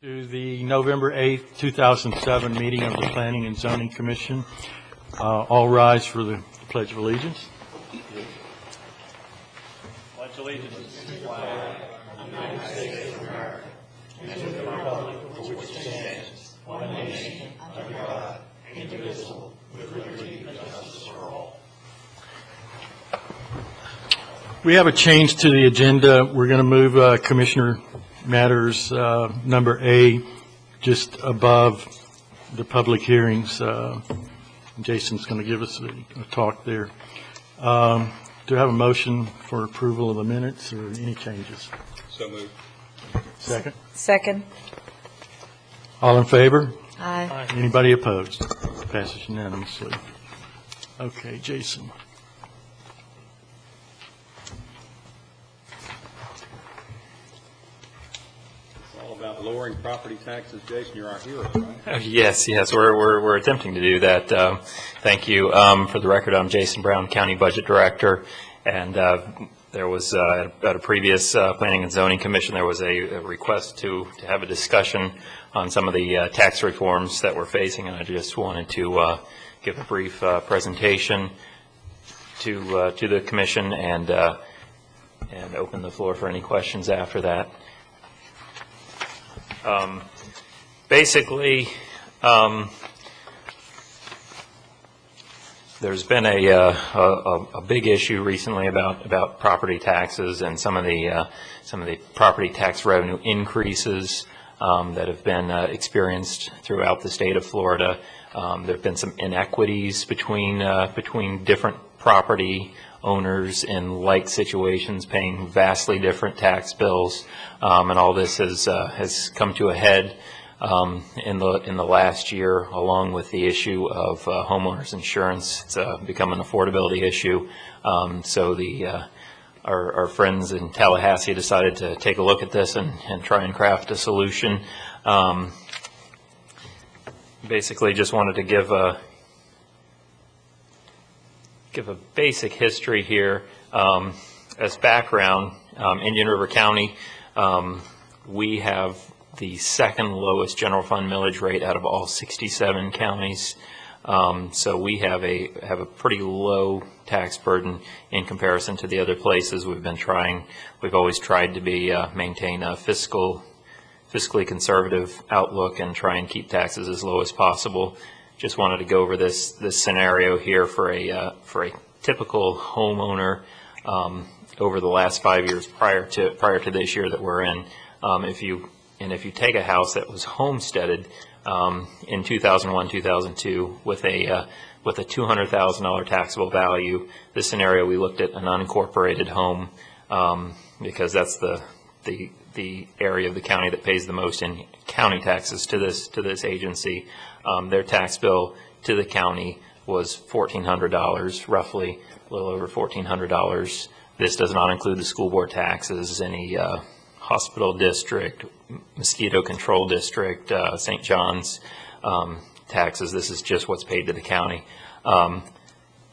To the November 8th, 2007 meeting of the Planning and Zoning Commission. All rise for the Pledge of Allegiance. Pledge allegiance to the flag of the United States of America and to the republic for which it stands, one nation, under God, indivisible, with liberty and justice for all. We have a change to the agenda. We're going to move Commissioner Matters number A just above the public hearings. Jason's going to give us a talk there. Do I have a motion for approval of the minutes or any changes? So moved. Second? Second. All in favor? Aye. Anybody opposed? Passes unanimously. Okay, Jason. About lowering property taxes. Jason, you're our hero, right? Yes, we're attempting to do that. Thank you. For the record, I'm Jason Brown, County Budget Director, and there was at a previous Planning and Zoning Commission, there was a request to have a discussion on some of the tax reforms that we're facing, and I just wanted to give a brief presentation to the Commission and open the floor for any questions after that. Basically, there's been a big issue recently about property taxes and some of the property tax revenue increases that have been experienced throughout the state of Florida. There have been some inequities between different property owners in like situations paying vastly different tax bills, and all this has come to a head in the last year, along with the issue of homeowners insurance. It's become an affordability issue. So our friends in Tallahassee decided to take a look at this and try and craft a solution. Basically, just wanted to give a basic history here. As background, Indian River County, we have the second lowest general fund millage rate out of all 67 counties. So we have a pretty low tax burden in comparison to the other places. We've always tried to maintain a fiscally conservative outlook and try and keep taxes as low as possible. Just wanted to go over this scenario here for a typical homeowner over the last 5 years prior to this year that we're in. If you take a house that was homesteaded in 2001, 2002 with a $200,000 taxable value, this scenario we looked at an unincorporated home because that's the area of the county that pays the most in county taxes to this agency. Their tax bill to the county was $1,400, roughly a little over $1,400. This does not include the school board taxes, any hospital district, mosquito control district, St. John's taxes. This is just what's paid to the county.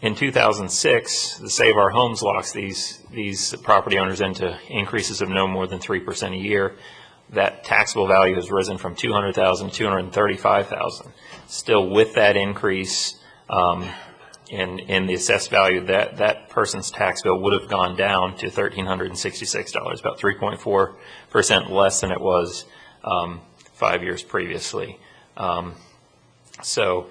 In 2006, the Save Our Homes locks these property owners into increases of no more than 3% a year. That taxable value has risen from $200,000 to $235,000. Still, with that increase in the assessed value, that person's tax bill would have gone down to $1,366, about 3.4% less than it was 5 years previously. So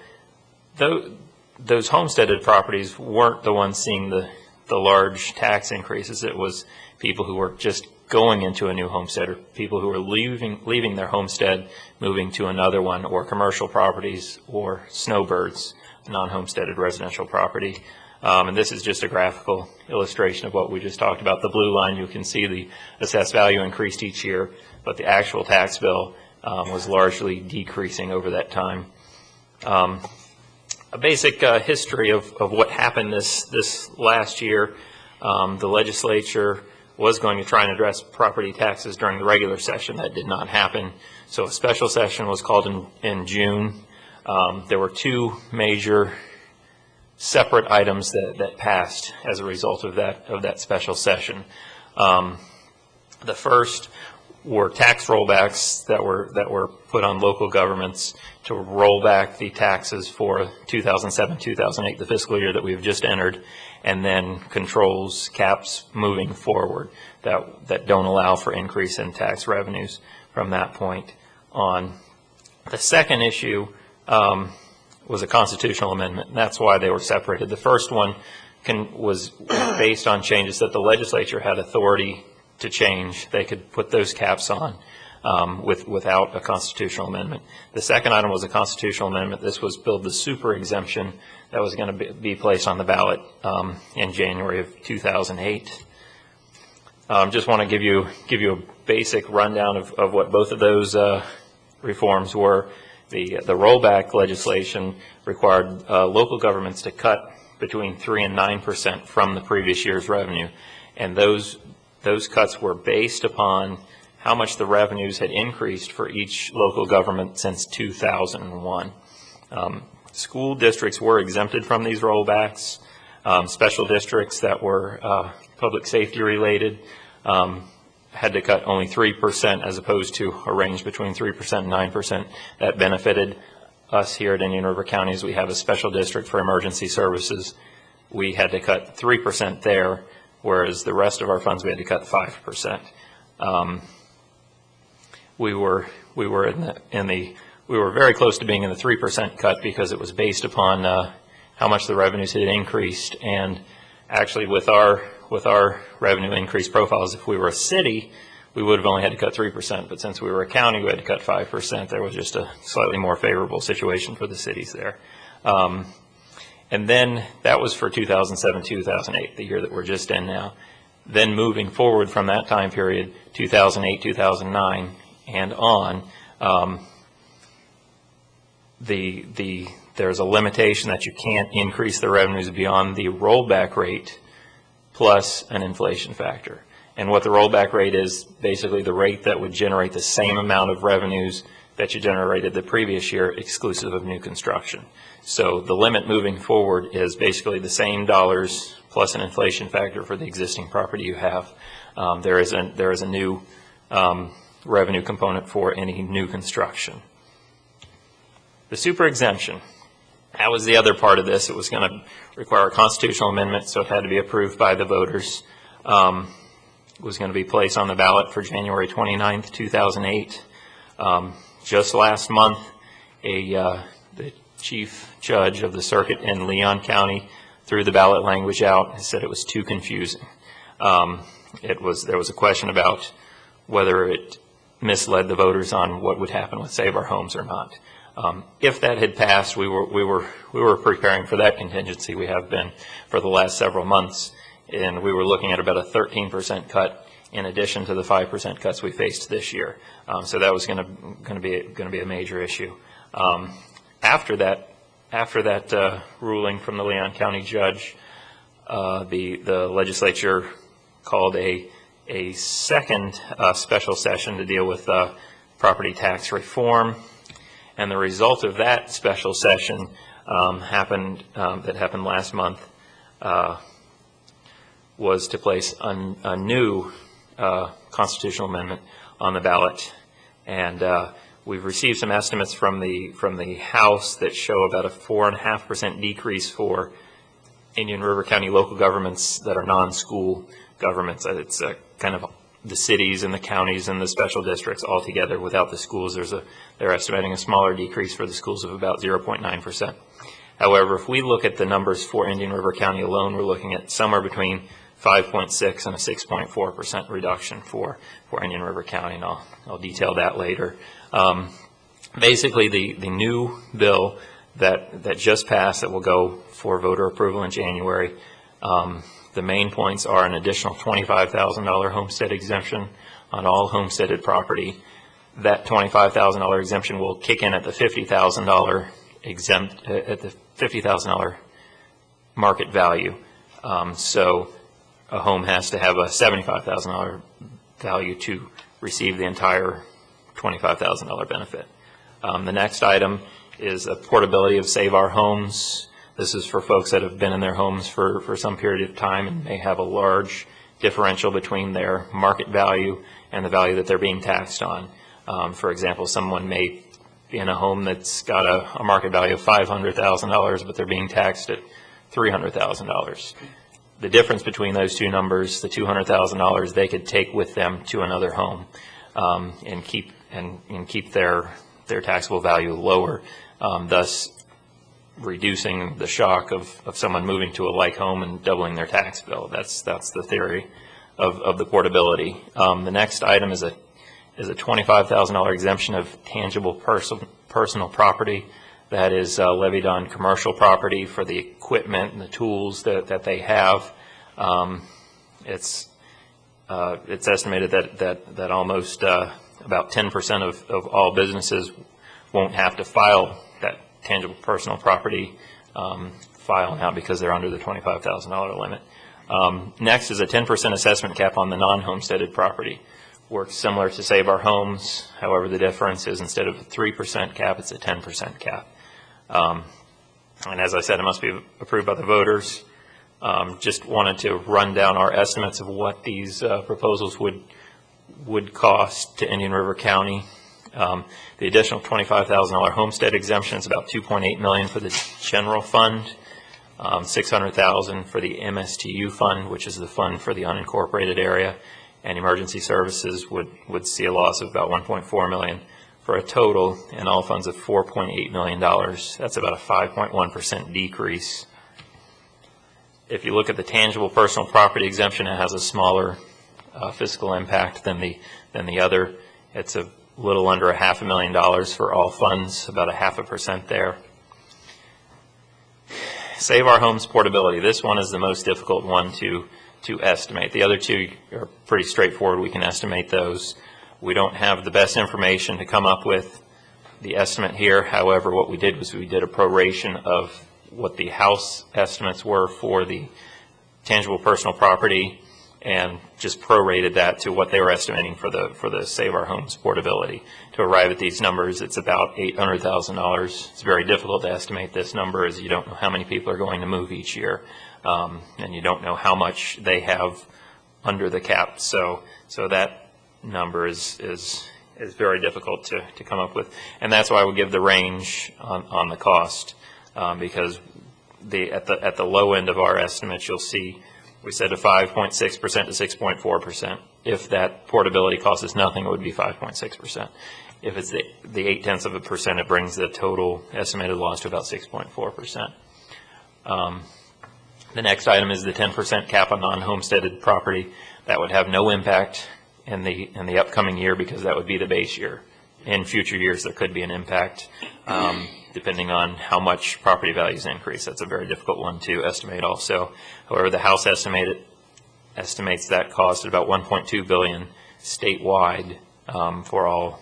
those homesteaded properties weren't the ones seeing the large tax increases. It was people who were just going into a new homestead, or people who were leaving their homestead, moving to another one, or commercial properties, or snowbirds, non-homesteaded residential property. And this is just a graphical illustration of what we just talked about. The blue line, you can see the assessed value increased each year, but the actual tax bill was largely decreasing over that time. A basic history of what happened this last year. The legislature was going to try and address property taxes during the regular session. That did not happen. So a special session was called in June. There were two major separate items that passed as a result of that special session. The first were tax rollbacks that were put on local governments to roll back the taxes for 2007, 2008, the fiscal year that we've just entered, and then controls, caps moving forward that don't allow for increase in tax revenues from that point on. The second issue was a constitutional amendment, and that's why they were separated. The first one was based on changes that the legislature had authority to change. They could put those caps on without a constitutional amendment. The second item was a constitutional amendment. This was build the super exemption that was going to be placed on the ballot in January of 2008. Just want to give you a basic rundown of what both of those reforms were. The rollback legislation required local governments to cut between 3% and 9% from the previous year's revenue, and those cuts were based upon how much the revenues had increased for each local government since 2001. School districts were exempted from these rollbacks. Special districts that were public safety related had to cut only 3% as opposed to a range between 3% and 9%. That benefited us here at Indian River County as we have a special district for emergency services. We had to cut 3% there, whereas the rest of our funds we had to cut 5%. We were very close to being in the 3% cut because it was based upon how much the revenues had increased. And actually, with our revenue increase profiles, if we were a city, we would have only had to cut 3%. But since we were a county, we had to cut 5%. There was just a slightly more favorable situation for the cities there. And then that was for 2007, 2008, the year that we're just in now. Then moving forward from that time period, 2008, 2009, and on, there's a limitation that you can't increase the revenues beyond the rollback rate plus an inflation factor. And what the rollback rate is, basically the rate that would generate the same amount of revenues that you generated the previous year, exclusive of new construction. So the limit moving forward is basically the same dollars plus an inflation factor for the existing property you have. There is a new revenue component for any new construction. The super exemption, that was the other part of this. It was going to require a constitutional amendment, so it had to be approved by the voters. It was going to be placed on the ballot for January 29th, 2008. Just last month, the chief judge of the circuit in Leon County threw the ballot language out and said it was too confusing. There was a question about whether it misled the voters on what would happen with Save Our Homes or not. If that had passed, we were preparing for that contingency. We have been for the last several months, and we were looking at about a 13% cut in addition to the 5% cuts we faced this year. So that was going to be a major issue. After that ruling from the Leon County judge, the legislature called a second special session to deal with property tax reform. And the result of that special session that happened last month was to place a new constitutional amendment on the ballot. And we've received some estimates from the House that show about a 4.5% decrease for Indian River County local governments that are non-school governments. It's kind of the cities and the counties and the special districts all together without the schools. They're estimating a smaller decrease for the schools of about 0.9%. However, if we look at the numbers for Indian River County alone, we're looking at somewhere between 5.6 and a 6.4% reduction for Indian River County, and I'll detail that later. Basically, the new bill that just passed that will go for voter approval in January, the main points are an additional $25,000 homestead exemption on all homesteaded property. That $25,000 exemption will kick in at the $50,000 at the $50,000 market value. So a home has to have a $75,000 value to receive the entire $25,000 benefit. The next item is a portability of Save Our Homes. This is for folks that have been in their homes for some period of time and may have a large differential between their market value and the value that they're being taxed on. For example, someone may be in a home that's got a market value of $500,000, but they're being taxed at $300,000. The difference between those two numbers, the $200,000, they could take with them to another home and keep their taxable value lower, thus reducing the shock of someone moving to a like home and doubling their tax bill. That's the theory of the portability. The next item is a $25,000 exemption of tangible personal property that is levied on commercial property for the equipment and the tools that they have. It's estimated that almost about 10% of all businesses won't have to file that tangible personal property file now because they're under the $25,000 limit. Next is a 10% assessment cap on the non-homesteaded property. Works similar to Save Our Homes. However, the difference is instead of a 3% cap, it's a 10% cap. And as I said, it must be approved by the voters. Just wanted to run down our estimates of what these proposals would cost to Indian River County. The additional $25,000 homestead exemption is about $2.8 million for the general fund, $600,000 for the MSTU fund, which is the fund for the unincorporated area, and emergency services would see a loss of about $1.4 million for a total in all funds of $4.8 million. That's about a 5.1% decrease. If you look at the tangible personal property exemption, it has a smaller fiscal impact than the other. It's a little under $500,000 for all funds, about 0.5% there. Save Our Homes portability. This one is the most difficult one to estimate. The other two are pretty straightforward. We can estimate those. We don't have the best information to come up with the estimate here. However, what we did was we did a proration of what the House estimates were for the tangible personal property and just prorated that to what they were estimating for the Save Our Homes portability. To arrive at these numbers, it's about $800,000. It's very difficult to estimate this number as you don't know how many people are going to move each year, and you don't know how much they have under the cap. So that number is very difficult to come up with, and that's why we give the range on the cost, because at the low end of our estimates, you'll see we said a 5.6% to 6.4%. If that portability cost is nothing, it would be 5.6%. If it's the 0.8%, it brings the total estimated loss to about 6.4%. The next item is the 10% cap on non-homesteaded property. That would have no impact in the upcoming year because that would be the base year. In future years, there could be an impact depending on how much property values increase. That's a very difficult one to estimate also. However, the House estimates that cost at about $1.2 billion statewide for all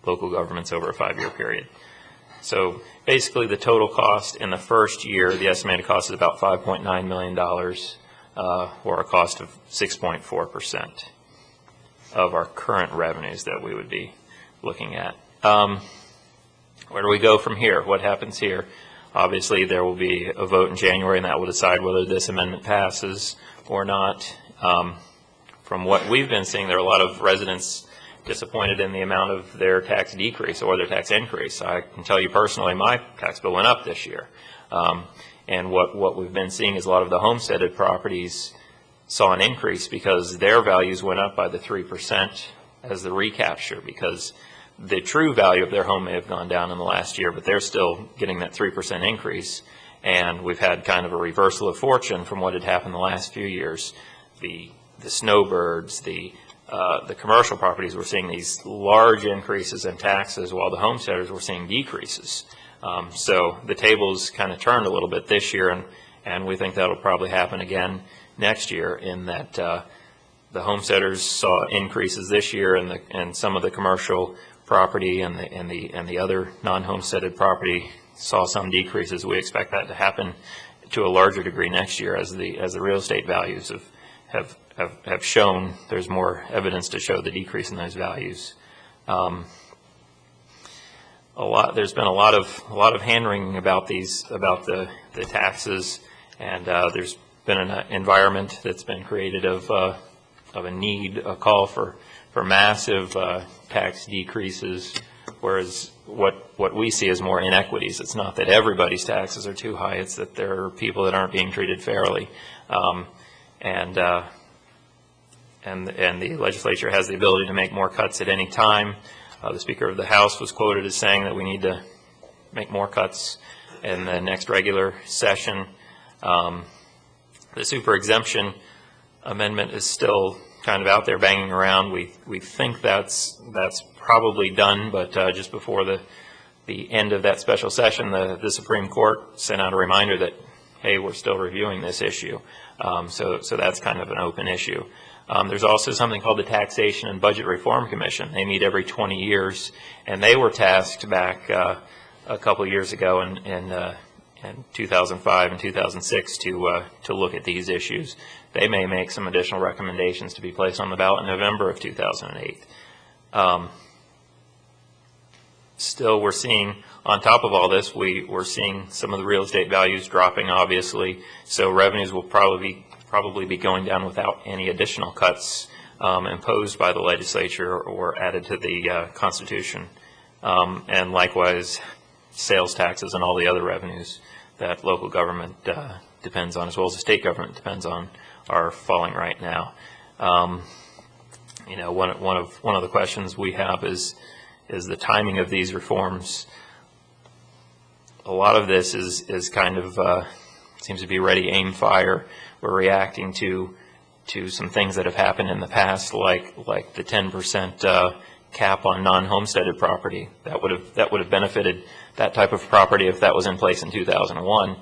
local governments over a 5-year period. So basically the total cost in the first year, the estimated cost is about $5.9 million or a cost of 6.4% of our current revenues that we would be looking at. Where do we go from here? What happens here? Obviously, there will be a vote in January, and that will decide whether this amendment passes or not. From what we've been seeing, there are a lot of residents disappointed in the amount of their tax decrease or their tax increase. I can tell you personally, my tax bill went up this year. And what we've been seeing is a lot of the homesteaded properties saw an increase because their values went up by the 3% as the recapture, because the true value of their home may have gone down in the last year, but they're still getting that 3% increase. And we've had kind of a reversal of fortune from what had happened the last few years. The snowbirds, the commercial properties were seeing these large increases in taxes while the homesteaders were seeing decreases. So the tables kind of turned a little bit this year, and we think that'll probably happen again next year, in that the homesteaders saw increases this year, and some of the commercial property and the other non-homesteaded property saw some decreases. We expect that to happen to a larger degree next year as the real estate values have shown. There's more evidence to show the decrease in those values. There's been a lot of hand-wringing about the taxes, and there's been an environment that's been created of a need, a call for massive tax decreases, whereas what we see is more inequities. It's not that everybody's taxes are too high, it's that there are people that aren't being treated fairly. And the legislature has the ability to make more cuts at any time. The Speaker of the House was quoted as saying that we need to make more cuts in the next regular session. The super exemption amendment is still kind of out there banging around. We think that's probably done, but just before the end of that special session, the Supreme Court sent out a reminder that, hey, we're still reviewing this issue. So that's kind of an open issue. There's also something called the Taxation and Budget Reform Commission. They meet every 20 years, and they were tasked back a couple of years ago in 2005 and 2006 to look at these issues. They may make some additional recommendations to be placed on the ballot in November of 2008. Still, we're seeing, on top of all this, we're seeing some of the real estate values dropping, obviously, so revenues will probably be going down without any additional cuts imposed by the legislature or added to the Constitution. And likewise, sales taxes and all the other revenues that local government depends on, as well as the state government depends on, are falling right now. You know, one of the questions we have is the timing of these reforms. A lot of this is kind of seems to be ready, aim, fire. We're reacting to some things that have happened in the past, like the 10% cap on non-homesteaded property. That would have benefited that type of property if that was in place in 2001.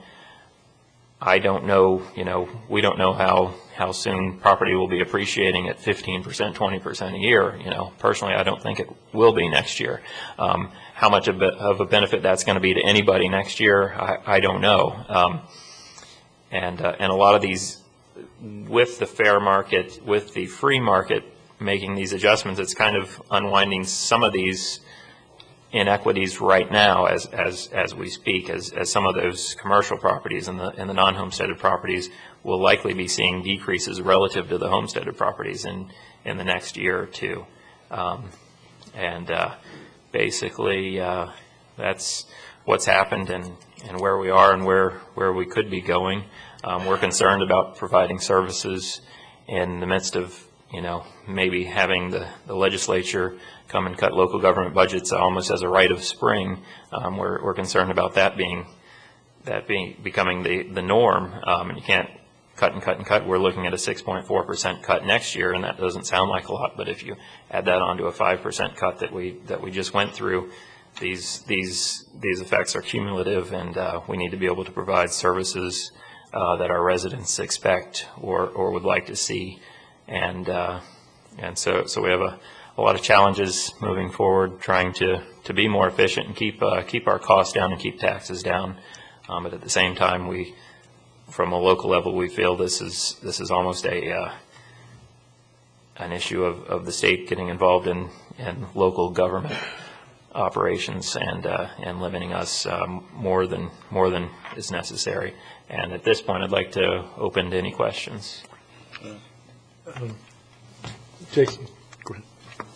I don't know, you know, we don't know how soon property will be appreciating at 15%, 20% a year. You know, personally, I don't think it will be next year. How much of a benefit that's going to be to anybody next year, I don't know. And a lot of these, with the fair market, with the free market making these adjustments, it's kind of unwinding some of these inequities right now as we speak, as some of those commercial properties and the non-homesteaded properties will likely be seeing decreases relative to the homesteaded properties in the next year or two. Basically, that's what's happened and where we are and where we could be going. We're concerned about providing services in the midst of, you know, maybe having the legislature come and cut local government budgets almost as a rite of spring. We're concerned about that becoming the norm, and you can't cut and cut and cut. We're looking at a 6.4% cut next year, and that doesn't sound like a lot, but if you add that onto a 5% cut that we just went through, these effects are cumulative, and we need to be able to provide services that our residents expect or would like to see, and so we have a lot of challenges moving forward, trying to be more efficient and keep our costs down and keep taxes down. But at the same time, from a local level, we feel this is almost an issue of the state getting involved in local government operations and limiting us more than is necessary. And at this point, I'd like to open to any questions. Jason, go ahead.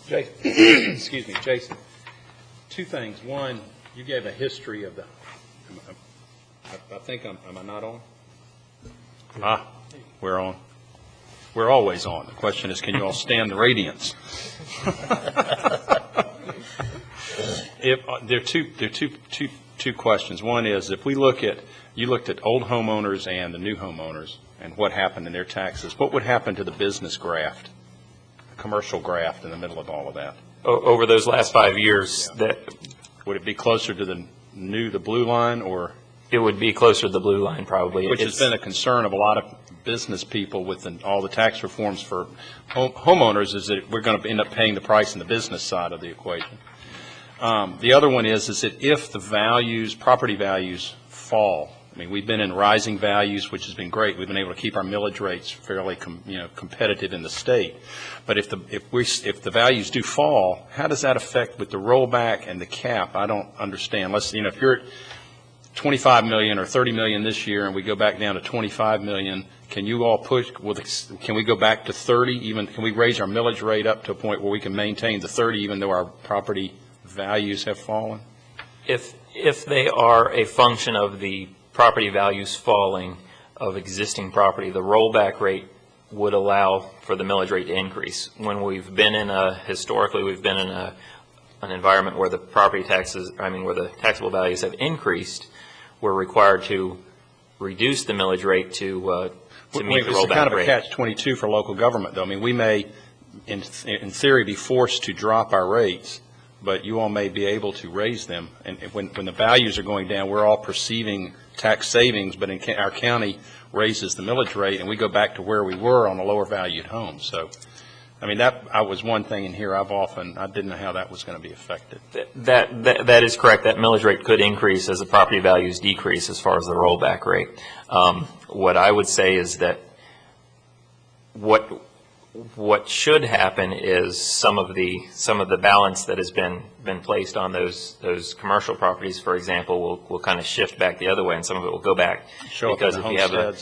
Jason, excuse me, Jason. Two things. One, you gave a history of I think am I not on? We're on. We're always on. The question is, can you all stand the radiance? There are two questions. One is, if we you looked at old homeowners and the new homeowners and what happened in their taxes, what would happen to the business graft, the commercial graft in the middle of all of that? Over those last 5 years, Yeah. Would it be closer to the blue line, or? It would be closer to the blue line, probably. Which has been a concern of a lot of business people with all the tax reforms for homeowners, is that we're going to end up paying the price in the business side of the equation. The other one is that if the property values fall, I mean, we've been in rising values, which has been great. We've been able to keep our millage rates fairly competitive in the state. But if the values do fall, how does that affect with the rollback and the cap? I don't understand. If you're at 25 million or 30 million this year and we go back down to 25 million, can you all push, can we go back to 30 even, can we raise our millage rate up to a point where we can maintain the 30 even though our property values have fallen? If they are a function of the property values falling of existing property, the rollback rate would allow for the millage rate to increase. When we've been in historically, we've been in an environment where the property taxes, where the taxable values have increased, we're required to reduce the millage rate to meet the rollback rate. It's kind of a catch-22 for local government, though. I mean, we may, in theory, be forced to drop our rates, but you all may be able to raise them. And when the values are going down, we're all perceiving tax savings, but our county raises the millage rate, and we go back to where we were on a lower valued home. So, I mean, that was one thing in here I didn't know how that was going to be affected. That is correct. That millage rate could increase as the property values decrease as far as the rollback rate. What I would say is that what should happen is some of the balance that has been placed on those commercial properties, for example, will kind of shift back the other way, and some of it will go back. Because if you have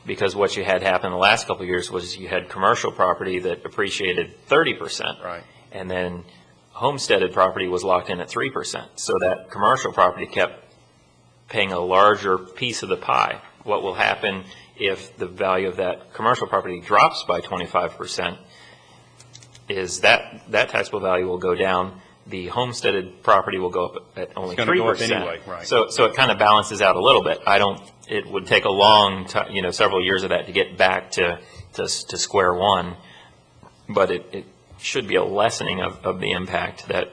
because what you had happen the last couple of years was you had commercial property that appreciated 30%, right, and then homesteaded property was locked in at 3%. So that commercial property kept paying a larger piece of the pie. What will happen if the value of that commercial property drops by 25% is that taxable value will go down. The homesteaded property will go up at only 3%. Go up anyway, right. So it kind of balances out a little bit. It would take a long time, several years of that to get back to square one, but it should be a lessening of the impact that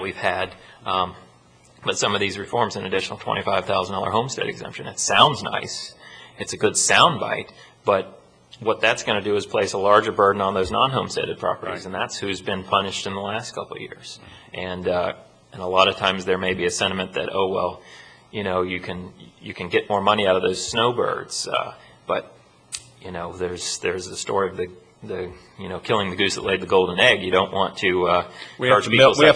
we've had. But some of these reforms, an additional $25,000 homestead exemption, it sounds nice. It's a good soundbite, but what that's going to do is place a larger burden on those non-homesteaded properties, right, and that's who's been punished in the last couple of years. And a lot of times there may be a sentiment that, oh well, you can get more money out of those snowbirds, but there's the story of the killing the goose that laid the golden egg. You don't want to we have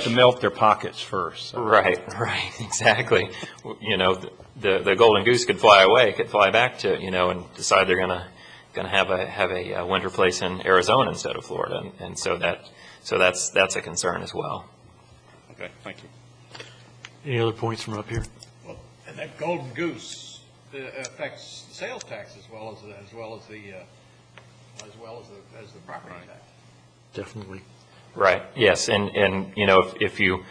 to melt their pockets first. So. Right, exactly. The golden goose could fly away, could fly back to and decide they're gonna have a winter place in Arizona instead of Florida, and so that's a concern as well. Okay, thank you. Any other points from up here? Well, and that golden goose affects the sales tax as well as the property tax. Definitely. Right. Yes, and if you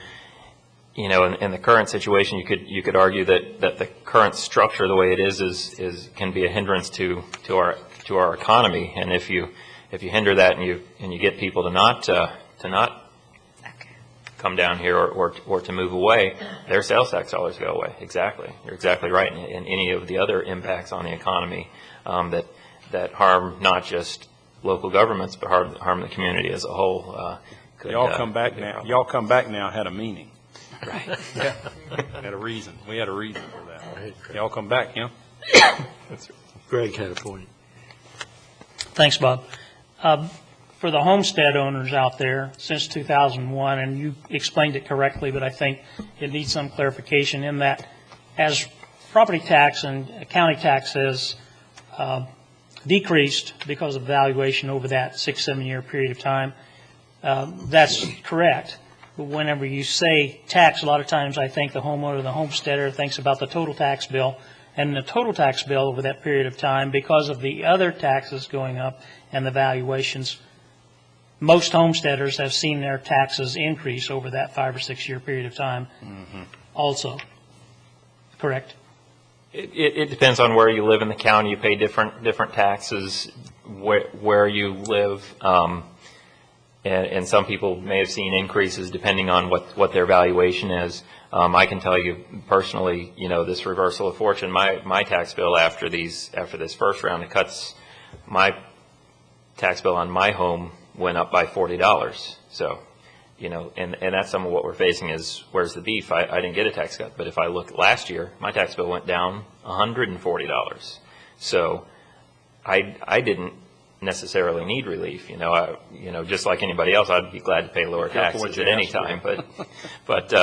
in the current situation, you could argue that the current structure, the way it is can be a hindrance to our economy, and if you hinder that and you get people to not come down here or to move away, their sales tax dollars go away. Exactly. You're exactly right. And any of the other impacts on the economy that harm not just local governments but harm the community as a whole. Y'all come back now. Y'all come back now had a meaning. Right. Yeah. Had a reason. We had a reason for that. Right. Y'all come back, yeah? Greg had a point. Thanks, Bob. For the homestead owners out there, since 2001, and you explained it correctly, but I think it needs some clarification in that as property tax and county tax has decreased because of valuation over that 6-7 year period of time, that's correct. But whenever you say tax, a lot of times I think the homeowner, the homesteader thinks about the total tax bill, and the total tax bill over that period of time, because of the other taxes going up and the valuations, most homesteaders have seen their taxes increase over that 5 or 6 year period of time. Mm-hmm. Also, correct? It depends on where you live in the county. You pay different taxes where you live. And some people may have seen increases depending on what their valuation is. I can tell you personally, this reversal of fortune, my tax bill after this first round, it cuts my tax bill on my home went up by $40. So, and that's some of what we're facing is where's the beef? I didn't get a tax cut, but if I look last year, my tax bill went down $140. So I didn't necessarily need relief. Just like anybody else, I'd be glad to pay lower taxes at any time. But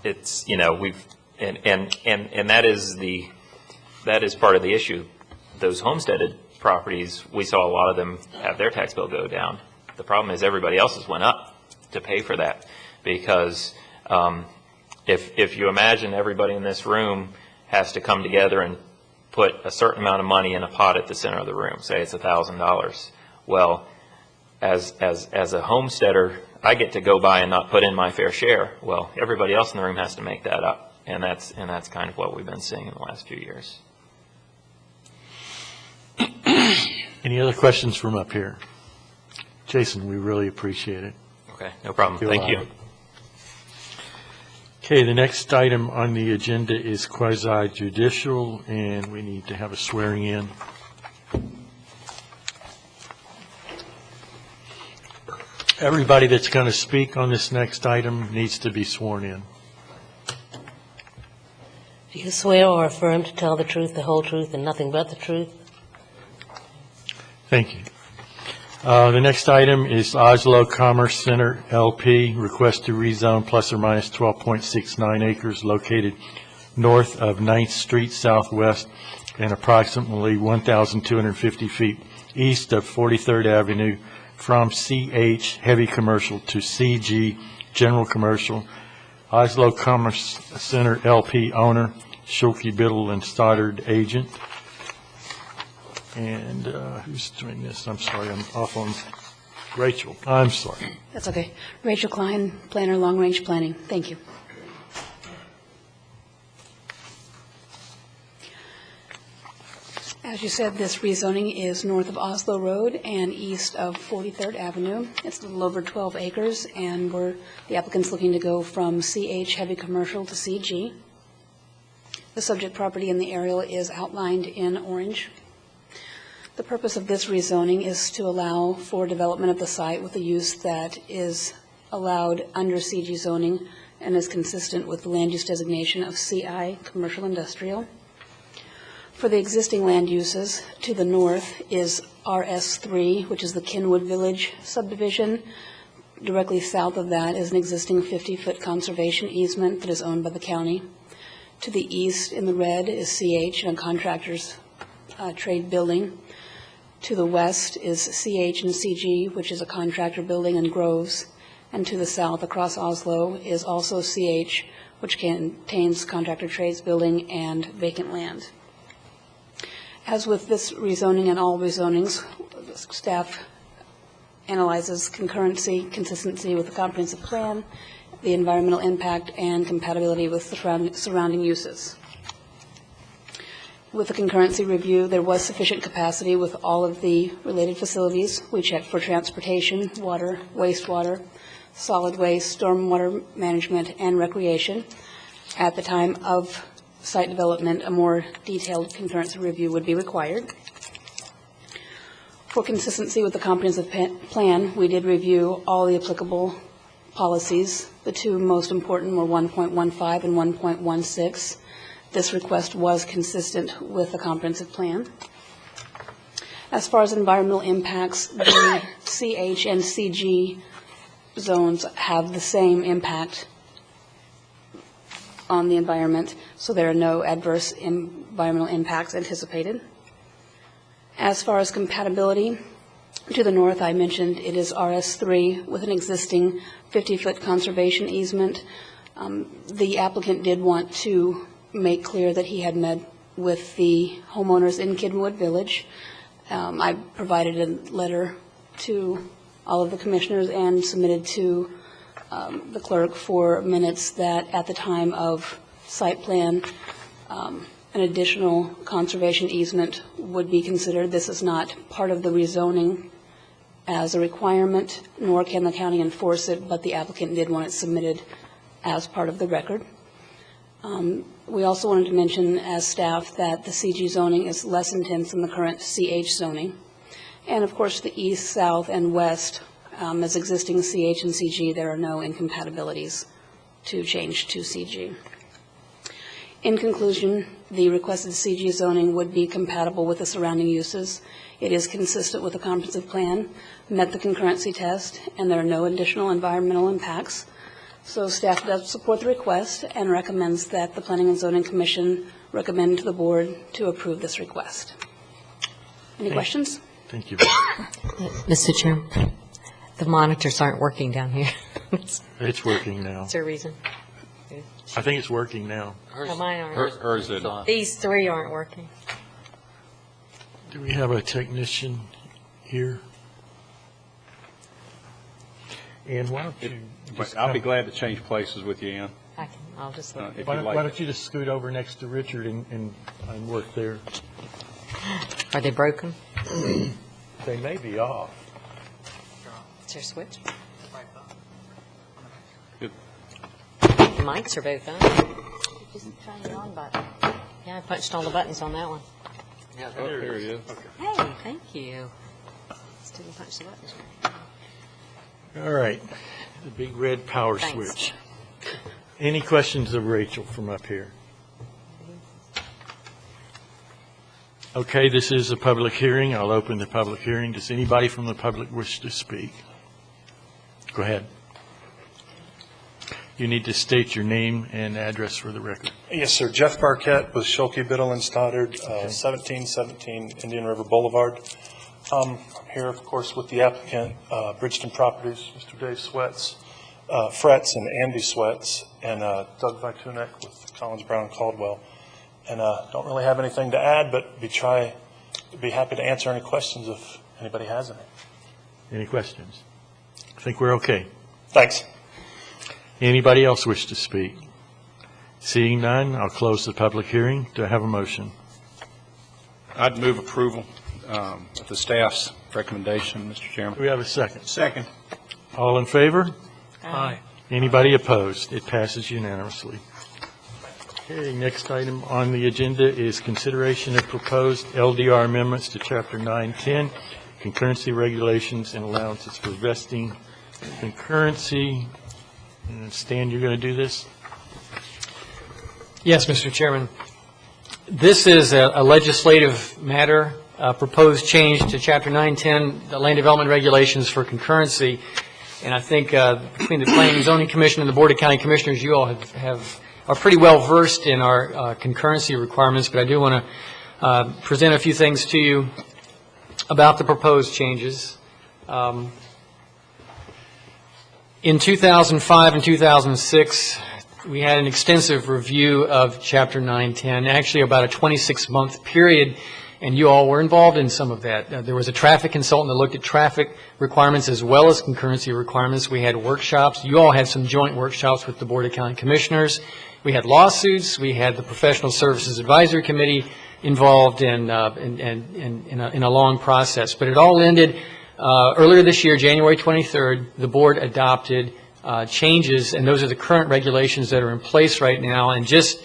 it's we've and that is part of the issue. those homesteaded properties, we saw a lot of them have their tax bill go down. The problem is everybody else's went up to pay for that, because if you imagine everybody in this room has to come together and put a certain amount of money in a pot at the center of the room, say it's $1,000. Well, as a homesteader, I get to go by and not put in my fair share. Well, everybody else in the room has to make that up, and that's kind of what we've been seeing in the last few years. Any other questions from up here? Jason, we really appreciate it. Okay, no problem. Thank you. Okay, the next item on the agenda is quasi judicial, and we need to have a swearing in. Everybody that's going to speak on this next item needs to be sworn in. Do you swear or affirm to tell the truth, the whole truth, and nothing but the truth? Thank you. The next item is Oslo Commerce Center LP, request to rezone plus or minus 12.69 acres located north of 9th Street Southwest and approximately 1,250 feet east of 43rd Avenue from CH Heavy Commercial to CG General Commercial. Oslo Commerce Center LP owner, Schulke Biddle and Stoddard agent. And who's doing this? I'm sorry, I'm off on Rachel. I'm sorry. That's okay. Rachel Klein, Planner, Long Range Planning. Thank you. As you said, this rezoning is north of Oslo Road and east of 43rd Avenue. It's a little over 12 acres, and the applicant's looking to go from CH Heavy Commercial to CG. The subject property in the aerial is outlined in orange. The purpose of this rezoning is to allow for development of the site with a use that is allowed under CG zoning and is consistent with the land use designation of CI, Commercial Industrial. For the existing land uses, to the north is RS3, which is the Kinwood Village subdivision. Directly south of that is an existing 50-foot conservation easement that is owned by the county. To the east, in the red, is CH and a contractor's trade building. To the west is CH and CG, which is a contractor building in Groves. And to the south, across Oslo, is also CH, which contains contractor trades building and vacant land. As with this rezoning and all rezonings, staff analyzes concurrency, consistency with the comprehensive plan, the environmental impact, and compatibility with the surrounding uses. With the concurrency review, there was sufficient capacity with all of the related facilities. We checked for transportation, water, wastewater, solid waste, stormwater management, and recreation. At the time of site development, a more detailed concurrency review would be required. For consistency with the comprehensive plan, we did review all the applicable policies. The two most important were 1.15 and 1.16. This request was consistent with the comprehensive plan. As far as environmental impacts, the CH and CG zones have the same impact on the environment, so there are no adverse environmental impacts anticipated. As far as compatibility, to the north, I mentioned it is RS3 with an existing 50-foot conservation easement. The applicant did want to make clear that he had met with the homeowners in Kinwood Village. I provided a letter to all of the commissioners and submitted to the clerk for minutes that at the time of site plan, an additional conservation easement would be considered. This is not part of the rezoning as a requirement, nor can the county enforce it, but the applicant did want it submitted as part of the record. We also wanted to mention as staff that the CG zoning is less intense than the current CH zoning. And of course, the east, south, and west, as existing CH and CG, there are no incompatibilities to change to CG. In conclusion, the requested CG zoning would be compatible with the surrounding uses. It is consistent with the comprehensive plan, met the concurrency test, and there are no additional environmental impacts. So staff does support the request and recommends that the Planning and Zoning Commission recommend to the board to approve this request. Any questions? Thank you. Mr. Chairman, the monitors aren't working down here. Is It's working now. there a reason? I think it's working now. Oh, mine aren't. Hers is These three aren't working. Do we have a technician here? And why don't you just I'll be come- glad to change places with you, Ann, I'll just look. if Why you'd don't like. you just scoot over next to Richard and work there? Are they broken? They may be off. Is there a switch? Good. The mics are both on. Just try the on button. Yeah, I punched all the buttons on that one. Oh, here it is. Hey, thank you. Just didn't punch the buttons. All right, the big red power Thanks. switch. Any questions of Rachel from up here? Okay, this is a public hearing. I'll open the public hearing. Does anybody from the public wish to speak? Go ahead. You need to state your name and address for the record. Yes, sir. Jeff Barquette with Schulke, Biddle, and Stoddard, 1717 Indian River Boulevard. I'm here, of course, with the applicant, Bridgeton Properties, Mr. Dave Sweats, Fretz and Andy Sweats, and Doug Vitunek with Collins Brown Caldwell. And don't really have anything to add, but be happy to answer any questions if anybody has any. Any questions? I think we're okay. Thanks. Anybody else wish to speak? Seeing none, I'll close the public hearing. Do I have a motion? I'd move approval of the staff's recommendation, Mr. Do Chairman. we have a second? Second. All in favor? Aye. Anybody opposed? It passes unanimously. Okay, next item on the agenda is consideration of proposed LDR amendments to Chapter 910, concurrency regulations and allowances for vesting concurrency. And Stan, you're going to do this? Yes, Mr. Chairman. This is a legislative matter, a proposed change to Chapter 910, the land development regulations for concurrency. And I think between the Planning and Zoning Commission and the Board of County Commissioners, you all are pretty well versed in our concurrency requirements, but I do want to present a few things to you about the proposed changes. In 2005 and 2006, we had an extensive review of Chapter 910, actually about a 26-month period, and you all were involved in some of that. There was a traffic consultant that looked at traffic requirements as well as concurrency requirements. We had workshops. You all had some joint workshops with the Board of County Commissioners. We had lawsuits. We had the Professional Services Advisory Committee involved in a long process. But it all ended earlier this year, January 23rd. The board adopted changes, and those are the current regulations that are in place right now. And just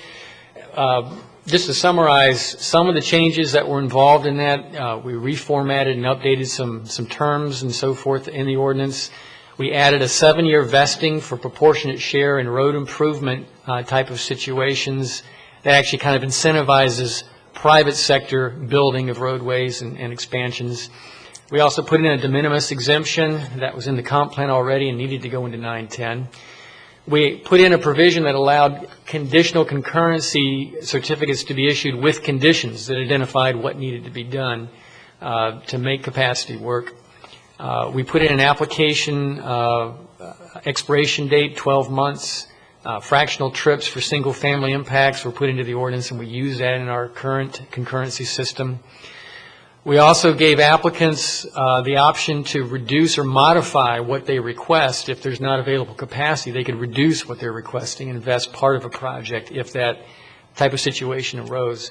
to summarize some of the changes that were involved in that, we reformatted and updated some terms and so forth in the ordinance. We added a 7-year vesting for proportionate share in road improvement type of situations that actually kind of incentivizes private sector building of roadways and expansions. We also put in a de minimis exemption that was in the comp plan already and needed to go into 910. We put in a provision that allowed conditional concurrency certificates to be issued with conditions that identified what needed to be done to make capacity work. We put in an application expiration date, 12 months. Fractional trips for single-family impacts were put into the ordinance, and we use that in our current concurrency system. We also gave applicants the option to reduce or modify what they request. If there's not available capacity, they could reduce what they're requesting and invest part of a project if that type of situation arose.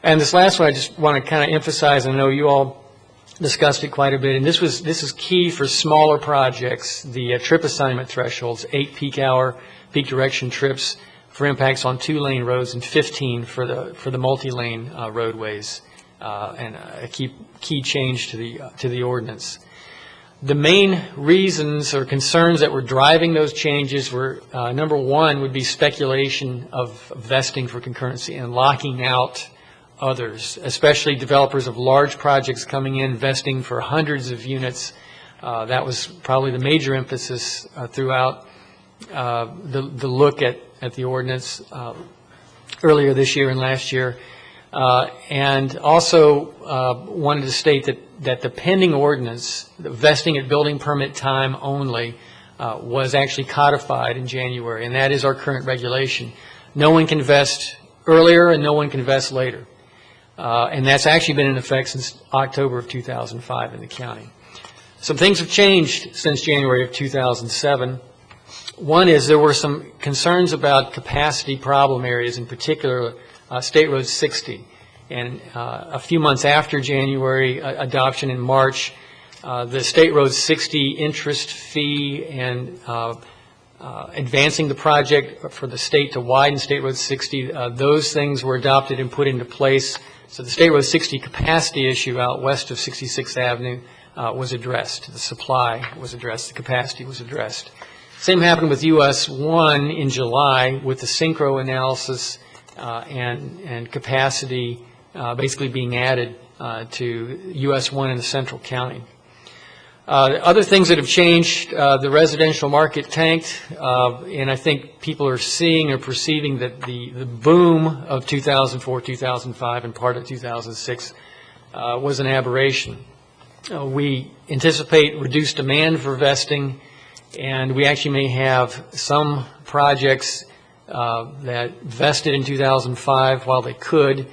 And this last one, I just want to kind of emphasize, I know you all discussed it quite a bit, and this is key for smaller projects, the trip assignment thresholds, 8 peak direction trips for impacts on 2-lane roads and 15 for the multi-lane roadways. And a key change to the ordinance. The main reasons or concerns that were driving those changes were, number one, would be speculation of vesting for concurrency and locking out others, especially developers of large projects coming in, vesting for hundreds of units. That was probably the major emphasis throughout the look at the ordinance earlier this year and last year. And also wanted to state that the pending ordinance, the vesting at building permit time only, was actually codified in January, and that is our current regulation. No one can vest earlier and no one can vest later. And that's actually been in effect since October of 2005 in the county. Some things have changed since January of 2007. One is there were some concerns about capacity problem areas, in particular State Road 60. And a few months after January adoption in March, the State Road 60 interest fee and advancing the project for the state to widen State Road 60, those things were adopted and put into place. So the State Road 60 capacity issue out west of 66th Avenue was addressed. The supply was addressed. The capacity was addressed. Same happened with US 1 in July with the synchro analysis and capacity basically being added to US 1 in the central county. Other things that have changed, the residential market tanked, and I think people are seeing or perceiving that the boom of 2004, 2005, and part of 2006 was an aberration. We anticipate reduced demand for vesting, and we actually may have some projects that vested in 2005 while they could.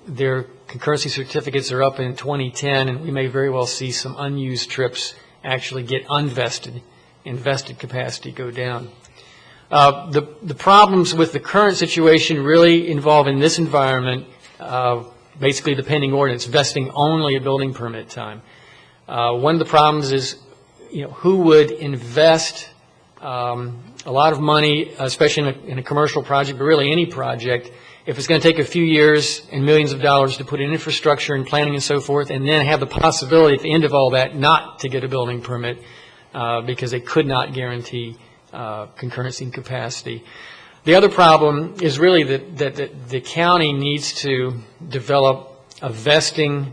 Their concurrency certificates are up in 2010, and we may very well see some unused trips actually get unvested and vested capacity go down. The problems with the current situation really involve in this environment basically the pending ordinance, vesting only a building permit time. One of the problems is, who would invest a lot of money, especially in a commercial project, but really any project, if it's going to take a few years and millions of dollars to put in infrastructure and planning and so forth, and then have the possibility at the end of all that not to get a building permit because they could not guarantee concurrency and capacity. The other problem is really that the county needs to develop a vesting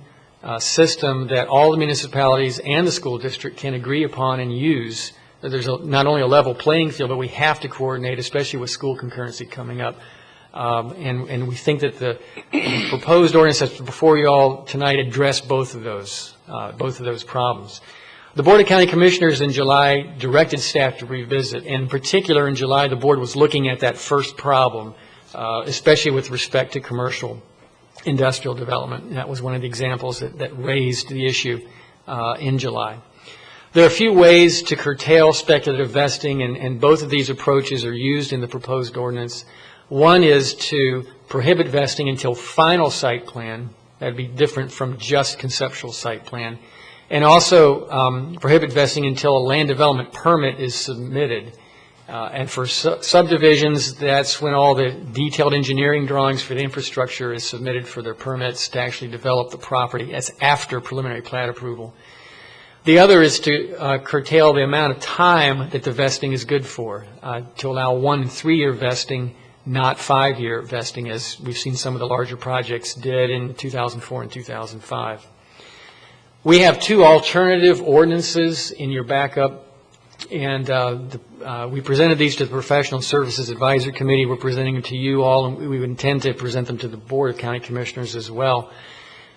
system that all the municipalities and the school district can agree upon and use. There's not only a level playing field, but we have to coordinate, especially with school concurrency coming up. And we think that the proposed ordinance that's before you all tonight address both of those problems. The Board of County Commissioners in July directed staff to revisit. And in particular, in July, the board was looking at that first problem, especially with respect to commercial industrial development. And that was one of the examples that raised the issue in July. There are a few ways to curtail speculative vesting, and both of these approaches are used in the proposed ordinance. One is to prohibit vesting until final site plan. That would be different from just conceptual site plan. And also prohibit vesting until a land development permit is submitted. And for subdivisions, that's when all the detailed engineering drawings for the infrastructure is submitted for their permits to actually develop the property. That's after preliminary plat approval. The other is to curtail the amount of time that the vesting is good for, to allow 1 and 3 year vesting, not 5-year vesting, as we've seen some of the larger projects did in 2004 and 2005. We have 2 alternative ordinances in your backup, and we presented these to the Professional Services Advisory Committee. We're presenting them to you all, and we intend to present them to the Board of County Commissioners as well.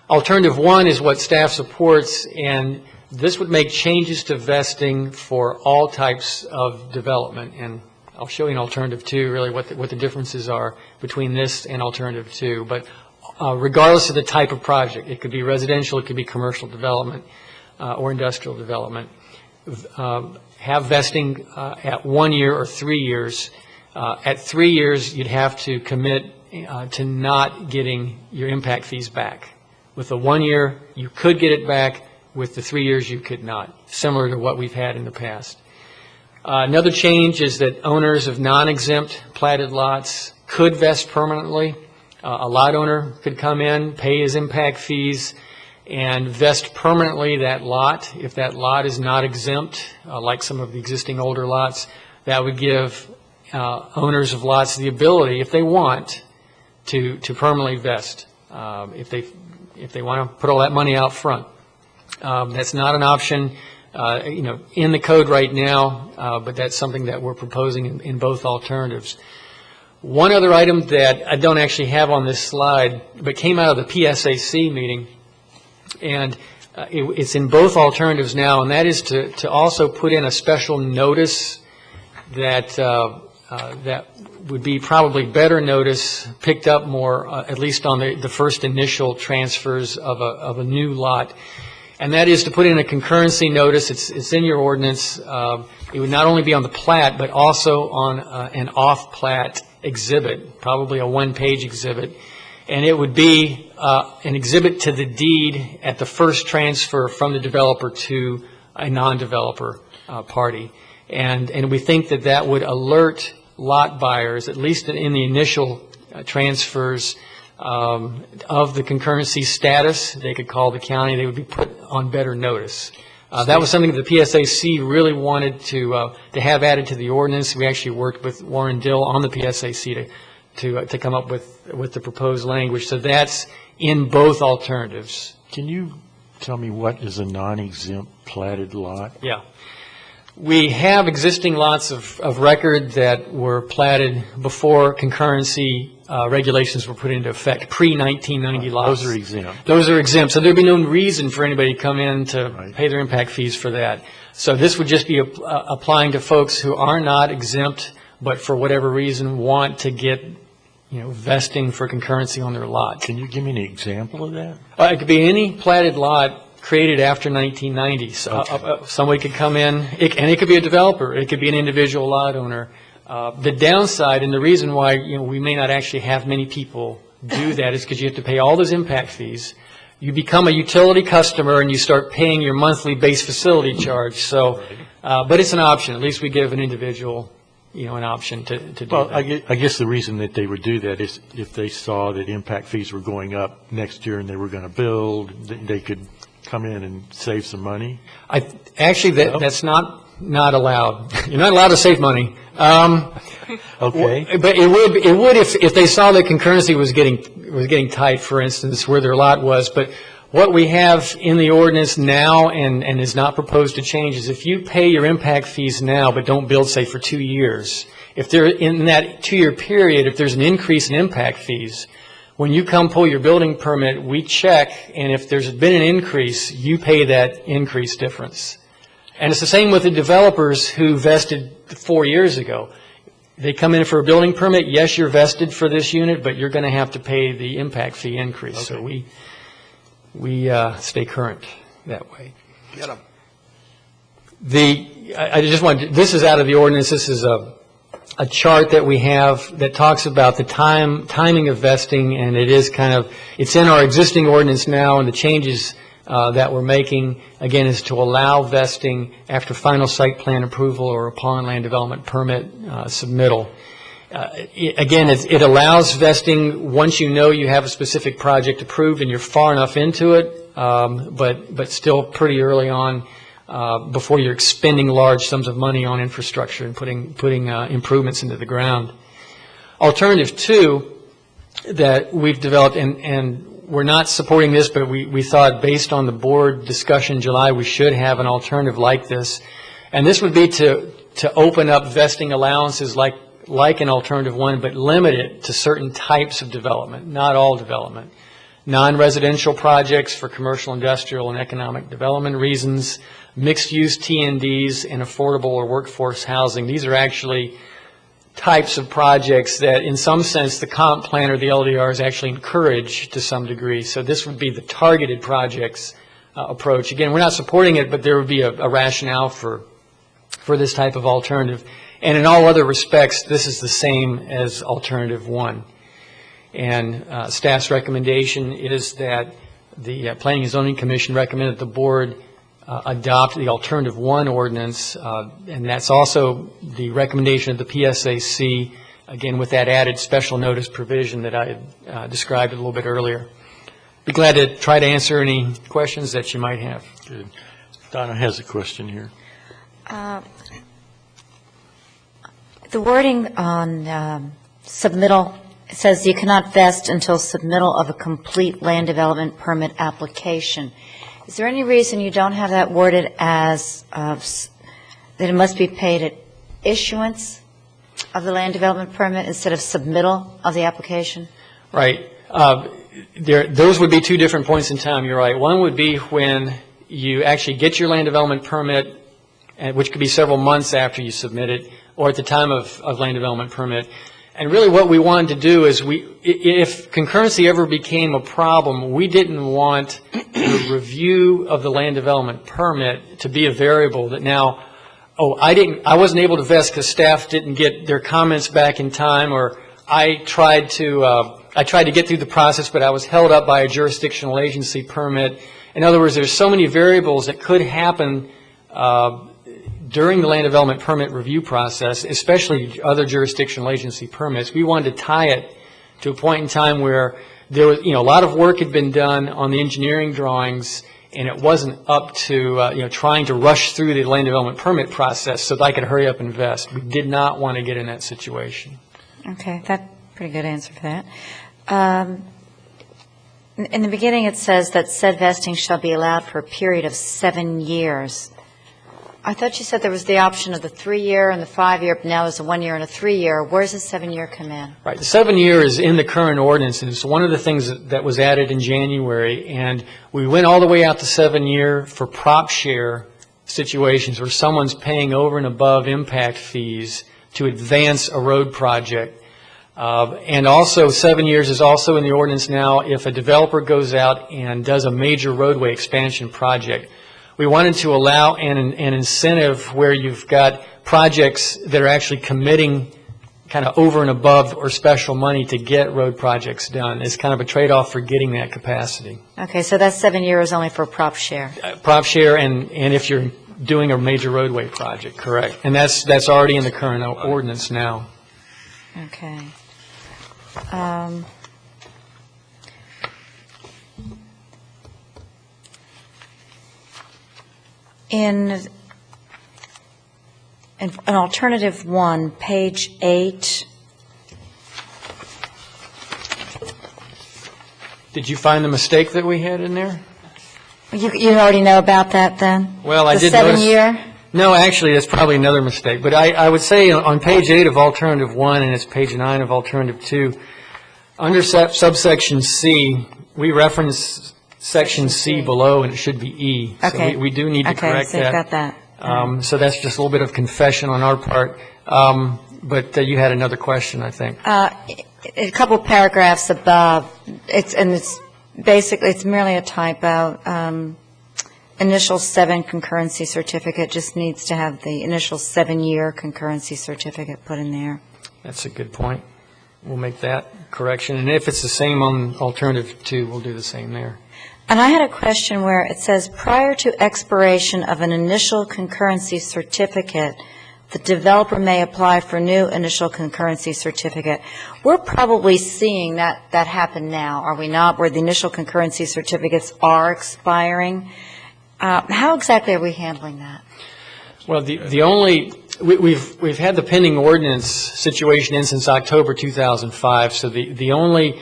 Alternative 1 is what staff supports, and this would make changes to vesting for all types of development, and I'll show you an alternative 2, really what the differences are between this and alternative 2. But regardless of the type of project, it could be residential, it could be commercial development or industrial development, have vesting at 1 year or 3 years. At 3 years, you'd have to commit to not getting your impact fees back. With the 1 year, you could get it back. With the 3 years, you could not, similar to what we've had in the past. Another change is that owners of non-exempt platted lots could vest permanently. A lot owner could come in, pay his impact fees, and vest permanently that lot. If that lot is not exempt, like some of the existing older lots, that would give owners of lots the ability, if they want, to permanently vest, if they want to put all that money out front. That's not an option, in the code right now, but that's something that we're proposing in both alternatives. One other item that I don't actually have on this slide, but came out of the PSAC meeting, and it's in both alternatives now, and that is to also put in a special notice that that would be probably better notice, picked up more, at least on the first initial transfers of a new lot. And that is to put in a concurrency notice. It's in your ordinance. It would not only be on the plat, but also on an off-plat exhibit, probably a one-page exhibit. And it would be an exhibit to the deed at the first transfer from the developer to a non-developer party. And we think that that would alert lot buyers, at least in the initial transfers, of the concurrency status. They could call the county. They would be put on better notice. That was something that the PSAC really wanted to have added to the ordinance. We actually worked with Warren Dill on the PSAC to come up with the proposed language. So that's in both alternatives. Can you tell me what is a non-exempt platted lot? Yeah. We have existing lots of record that were platted before concurrency regulations were put into effect, pre-1990 lots. Those are exempt. Those are exempt, so there'd be no reason for anybody to come in to pay their impact fees for that. So this would just be applying to folks who are not exempt, but for whatever reason want to get, vesting for concurrency on their lot. Can you give me an example of that? It could be any platted lot created after 1990. So, somebody could come in, and it could be a developer. It could be an individual lot owner. The downside, and the reason why we may not actually have many people do that, is because you have to pay all those impact fees. You become a utility customer, and you start paying your monthly base facility charge. So, but it's an option. At least we give an individual, an option to do that. Well, I guess the reason that they would do that is if they saw that impact fees were going up next year and they were going to build, they could come in and save some money? That's not allowed. You're not allowed to save money. Okay. But it would if they saw that concurrency was getting tight, for instance, where their lot was. But what we have in the ordinance now and is not proposed to change is if you pay your impact fees now but don't build, say, for 2 years, if they're in that 2-year period, if there's an increase in impact fees, when you come pull your building permit, we check, and if there's been an increase, you pay that increase difference. And it's the same with the developers who vested 4 years ago. They come in for a building permit, yes, you're vested for this unit, but you're going to have to pay the impact fee increase. Okay. So we stay current that way. Get 'em. This is out of the ordinance. This is a chart that we have that talks about the timing of vesting, and it's in our existing ordinance now, and the changes that we're making, again, is to allow vesting after final site plan approval or upon land development permit submittal. It allows vesting once you know you have a specific project approved and you're far enough into it, but still pretty early on, before you're expending large sums of money on infrastructure and putting improvements into the ground. Alternative 2 that we've developed, and we're not supporting this, but we thought based on the board discussion in July, we should have an alternative like this. And this would be to open up vesting allowances like an alternative 1, but limit it to certain types of development, not all development. Non-residential projects for commercial, industrial, and economic development reasons, mixed-use T&Ds, and affordable or workforce housing. These are actually types of projects that, in some sense, the comp plan or the LDRs actually encourage to some degree. So this would be the targeted projects approach. Again, we're not supporting it, but there would be a rationale for this type of alternative. And in all other respects, this is the same as alternative 1. And staff's recommendation is that the Planning and Zoning Commission recommend that the board adopt the alternative 1 ordinance, and that's also the recommendation of the PSAC, again, with that added special notice provision that I had described a little bit earlier. Be glad to try to answer any questions that you might have. Good. Donna has a question here. The wording on submittal says you cannot vest until submittal of a complete land development permit application. Is there any reason you don't have that worded as that it must be paid at issuance? of the land development permit instead of submittal of the application? Right. Those would be two different points in time, you're right. One would be when you actually get your land development permit, which could be several months after you submit it, or at the time of land development permit. And really what we wanted to do is if concurrency ever became a problem, we didn't want the review of the land development permit to be a variable that now, I wasn't able to vest because staff didn't get their comments back in time, or I tried to get through the process, but I was held up by a jurisdictional agency permit. In other words, there's so many variables that could happen during the land development permit review process, especially other jurisdictional agency permits. We wanted to tie it to a point in time where there was, a lot of work had been done on the engineering drawings, and it wasn't up to, trying to rush through the land development permit process so that I could hurry up and invest. We did not want to get in that situation. Okay, that's a pretty good answer for that. In the beginning, it says that said vesting shall be allowed for a period of 7 years. I thought you said there was the option of the 3-year and the 5-year, but now there's a 1-year and a 3-year. Where's the 7-year come in? Right. The 7-year is in the current ordinance, and it's one of the things that was added in January. And we went all the way out to 7-year for prop share situations where someone's paying over and above impact fees to advance a road project. And also 7 years is also in the ordinance now if a developer goes out and does a major roadway expansion project. We wanted to allow an incentive where you've got projects that are actually committing kind of over and above or special money to get road projects done. It's kind of a trade-off for getting that capacity. Okay, so that 7 years only for prop share. Prop share and if you're doing a major roadway project, correct. And that's already in the current ordinance now. Okay. In an alternative 1, page 8. Did you find the mistake that we had in there? You already know about that then? Well, I did the notice. 7-year? No, actually, that's probably another mistake. But I would say on page 8 of alternative 1 and it's page 9 of alternative 2, under subsection C, we reference section C below, and it should be E. Okay. So we do need to correct so that. you've got that. So that's just a little bit of confession on our part. But you had another question, I think. A couple paragraphs above, it's basically, it's merely a typo. Initial 7 concurrency certificate just needs to have the initial 7-year concurrency certificate put in there. That's a good point. We'll make that correction. And if it's the same on alternative 2, we'll do the same there. And I had a question where it says, prior to expiration of an initial concurrency certificate, the developer may apply for new initial concurrency certificate. We're probably seeing that happen now, are we not, where the initial concurrency certificates are expiring? How exactly are we handling that? Well, we've had the pending ordinance situation in since October 2005, so the only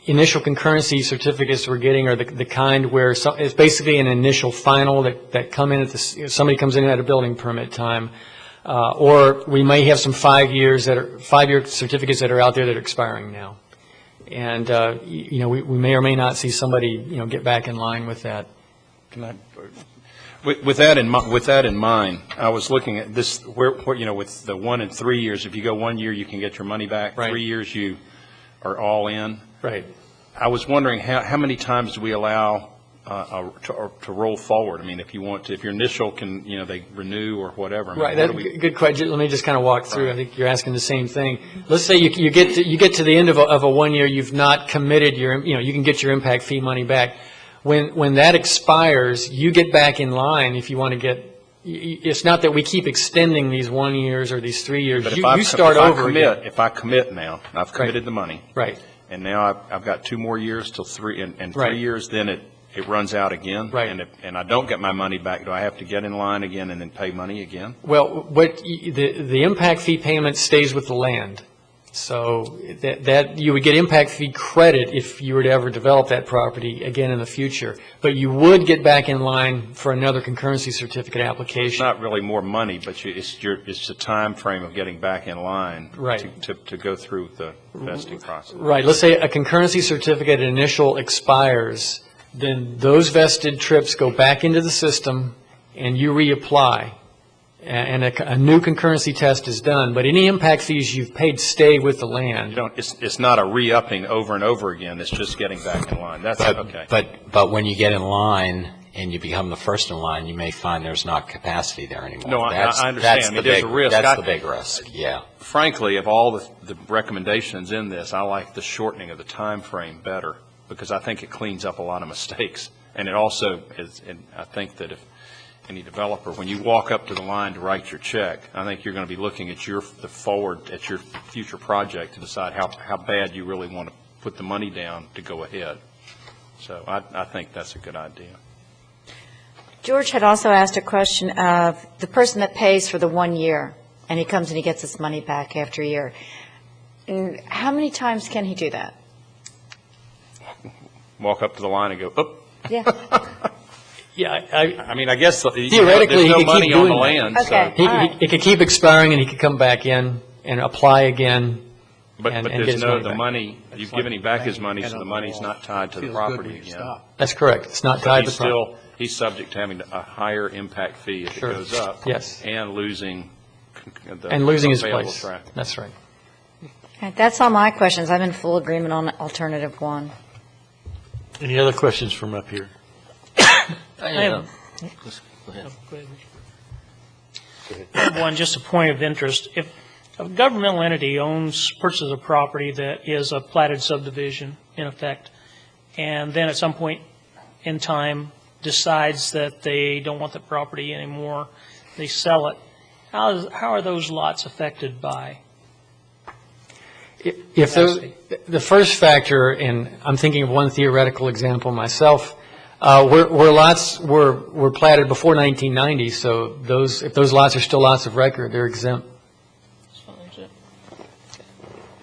initial concurrency certificates we're getting are the kind where it's basically an initial final that come in somebody comes in at a building permit time, or we may have some 5-year certificates that are out there that are expiring now, and we may or may not see somebody get back in line with that. With that in mind, I was looking at this where with the 1 and 3 years. If you go 1 year, you can get your money back. Right. 3 years, you are all in. Right. I was wondering how many times do we allow to roll forward? I mean, if your initial can they renew or whatever. I mean, right. That's a good question. Let me just kind of walk through. Right. I think you're asking the same thing. Let's say you get to the end of a 1 year, you've not committed you can get your impact fee money back. When that expires, you get back in line if you want to get. It's not that we keep extending these 1 years or these 3 years. But you start over again. If I commit now, I've committed the money. Right. And now I've got 2 more years till 3, and 3 right. years, then it runs out again. Right. And I don't get my money back. Do I have to get in line again and then pay money again? Well, the impact fee payment stays with the land. So that you would get impact fee credit if you were to ever develop that property again in the future. But you would get back in line for another concurrency certificate It's application. not really more money, but it's the time frame of getting back in line. Right. To go through the vesting process. Right. Let's say a concurrency certificate initial expires, then those vested trips go back into the system and you reapply. And a new concurrency test is done, but any impact fees you've paid stay with the land. It's not a re-upping over and over again, it's just getting back in line. That's okay. But when you get in line and you become the first in line, you may find there's not capacity there anymore. No, I understand. I mean, there's a risk. That's the big risk, yeah. Frankly, of all the recommendations in this, I like the shortening of the time frame better, because I think it cleans up a lot of mistakes. And it also is, and I think that if any developer, when you walk up to the line to write your check, I think you're going to be looking at your future project to decide how bad you really want to put the money down to go ahead. So I think that's a good idea. George had also asked a question of the person that pays for the 1 year, and he comes and he gets his money back after a year. How many times can he do that? Walk up to the line and go, oop. Yeah. Yeah, I mean, I guess theoretically, there's no he could money keep on doing the that. land. Okay. So. It could keep expiring, and he could come back in and apply again. But and get there's his no, money the back. money, you've given him back his money, so the money's not tied to the property again. That's correct. It's not But tied to property. he's subject to having a higher impact fee if it Sure. goes up. Yes. And losing the And losing his available place. traffic. That's right. Okay, that's all my questions. I'm in full agreement on alternative one. Any other questions from up here? I have one, just a point of interest. If a governmental entity purchases a property that is a platted subdivision, in effect, and then at some point in time decides that they don't want the property anymore, they sell it, how are those lots affected by? If the first factor, and I'm thinking of one theoretical example myself, where lots were platted before 1990, so if those lots are still lots of record, they're exempt.